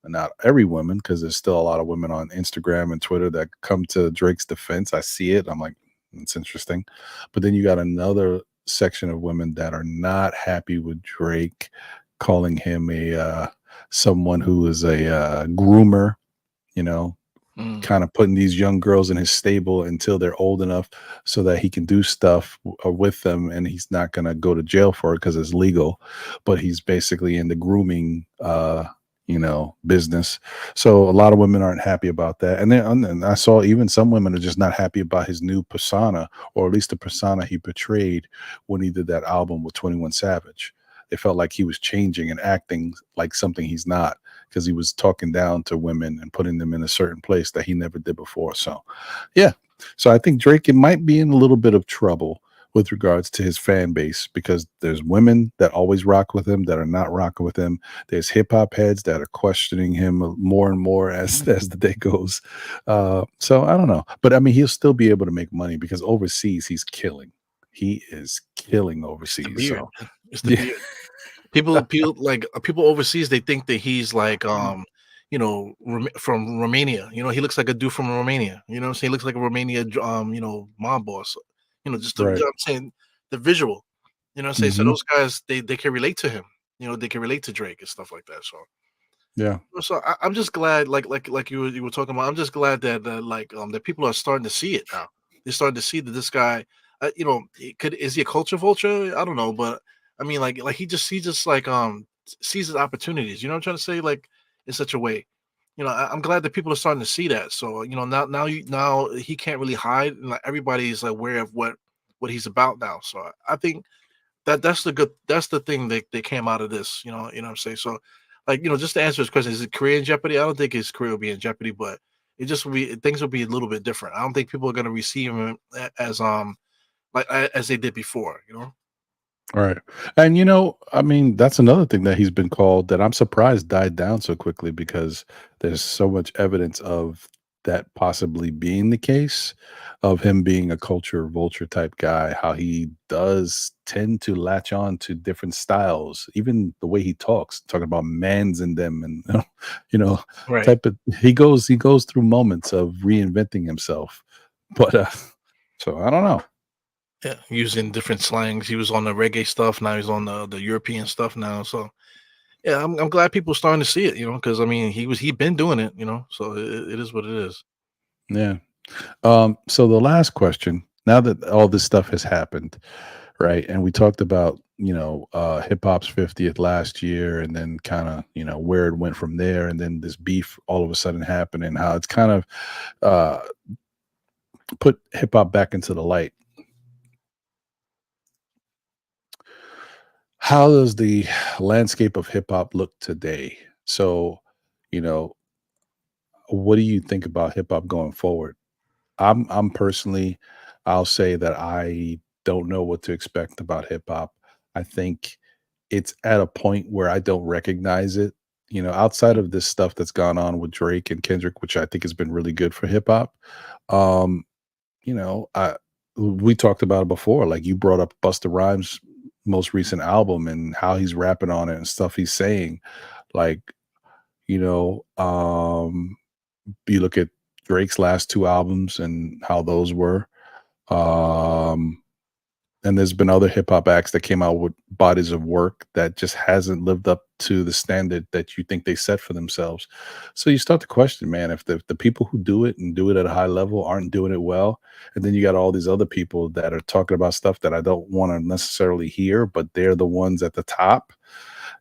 not every woman, because there's still a lot of women on Instagram and Twitter that come to Drake's defense. I see it. I'm like, it's interesting. But then you got another section of women that are not happy with Drake, calling him a someone who is a groomer, you know, Mm. kind of putting these young girls in his stable until they're old enough so that he can do stuff with them, and he's not going to go to jail for it because it's legal, but he's basically in the grooming business. So a lot of women aren't happy about that, and I saw even some women are just not happy about his new persona, or at least the persona he portrayed when he did that album with 21 Savage. They felt like he was changing and acting like something he's not, because he was talking down to women and putting them in a certain place that he never did before. So, yeah. So I think Drake it might be in a little bit of trouble with regards to his fan base, because there's women that always rock with him that are not rocking with him. There's hip hop heads that are questioning him more and more as the day goes. So I don't know, but I mean he'll still be able to make money because overseas he's killing. He is killing It's the overseas. beard, So man. It's the yeah, beard. People like people overseas, they think that he's like, from Romania. He looks like a dude from Romania. You know what I'm saying? He looks like a Romania, mob boss. Just I'm right. saying the visual. You know what I'm saying? So Hmm. those guys, they can relate to him. They can relate to Drake and stuff like that. Yeah. I'm just glad, like you were talking about. I'm just glad that that people are starting to see it now. They're starting to see that this guy, is he a culture vulture? I don't know, but I mean, like he just like sees his opportunities. You know what I'm trying to say? Like in such a way. I'm glad that people are starting to see that. So now he can't really hide, and like everybody's like aware of what he's about now. So I think that's the thing that they came out of this, what I'm saying? So, like, just to answer his question, is it career in jeopardy? I don't think his career will be in jeopardy, but it just will be things will be a little bit different. I don't think people are gonna receive him as as they did before. Right. And I mean, that's another thing that he's been called that I'm surprised died down so quickly, because there's so much evidence of that possibly being the case, of him being a culture vulture type guy, how he does tend to latch on to different styles, even the way he talks, talking about mans in them and you know, Right. type of he goes through moments of reinventing himself. But so I don't know. Yeah, using different slangs. He was on the reggae stuff, now he's on the European stuff now. So yeah, I'm glad people are starting to see it, because I mean he'd been doing it, so it is what it is. Yeah. So the last question, now that all this stuff has happened, right? And we talked about, hip hop's 50th last year, and then kind of, where it went from there, and then this beef all of a sudden happened, and how it's kind of uh put hip hop back into the light. How does the landscape of hip hop look today? So, you know, what do you think about hip hop going forward? I'm personally, I'll say that I don't know what to expect about hip hop. I think it's at a point where I don't recognize it. Outside of this stuff that's gone on with Drake and Kendrick, which I think has been really good for hip hop. Um, I we talked about it before. Like you brought up Busta Rhymes' most recent album and how he's rapping on it and stuff he's saying. Like, you know, you look at Drake's last two albums and how those were. Um, and there's been other hip hop acts that came out with bodies of work that just hasn't lived up to the standard that you think they set for themselves. So you start to question, man, if the people who do it and do it at a high level aren't doing it well, and then you got all these other people that are talking about stuff that I don't want to necessarily hear, but they're the ones at the top.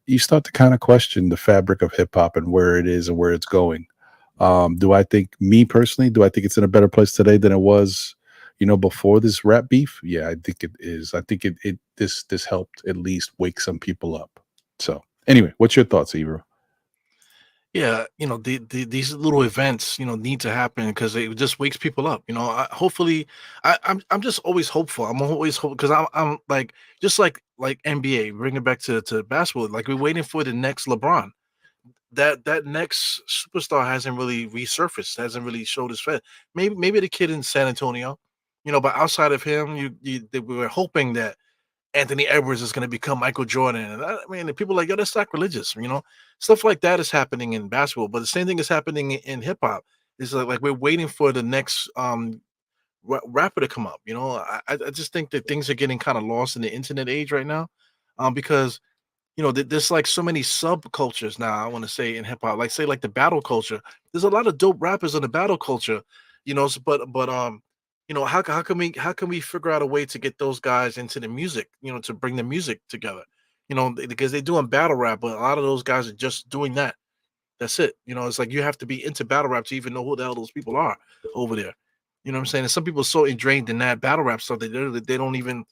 You start to kind of question the fabric of hip hop and where it is and where it's going. Do I think, me personally, do I think it's in a better place today than it was, before this rap beef? Yeah, I think it is. I think this helped at least wake some people up. So anyway, what's your thoughts, Ebro? Yeah, these little events, need to happen because it just wakes people up. Hopefully, I'm just always hopeful. I'm always hopeful because I'm like just like NBA. Bring it back to basketball. Like we're waiting for the next LeBron. That next superstar hasn't really resurfaced. Hasn't really showed his face. Maybe the kid in San Antonio, but outside of him, we were hoping that Anthony Edwards is going to become Michael Jordan. And I mean, the people are like, yo, that's sacrilegious. Stuff like that is happening in basketball, but the same thing is happening in hip hop. It's like we're waiting for the next rapper to come up. I just think that things are getting kind of lost in the internet age right now, because there's like so many subcultures now. I want to say in hip hop, like say like the battle culture. There's a lot of dope rappers in the battle culture, but how can we figure out a way to get those guys into the music? To bring the music together. Because they're doing battle rap, but a lot of those guys are just doing that. That's it. It's like you have to be into battle rap to even know who the hell those people are over there. You know what I'm saying? And some people are so ingrained in that battle rap stuff that they don't even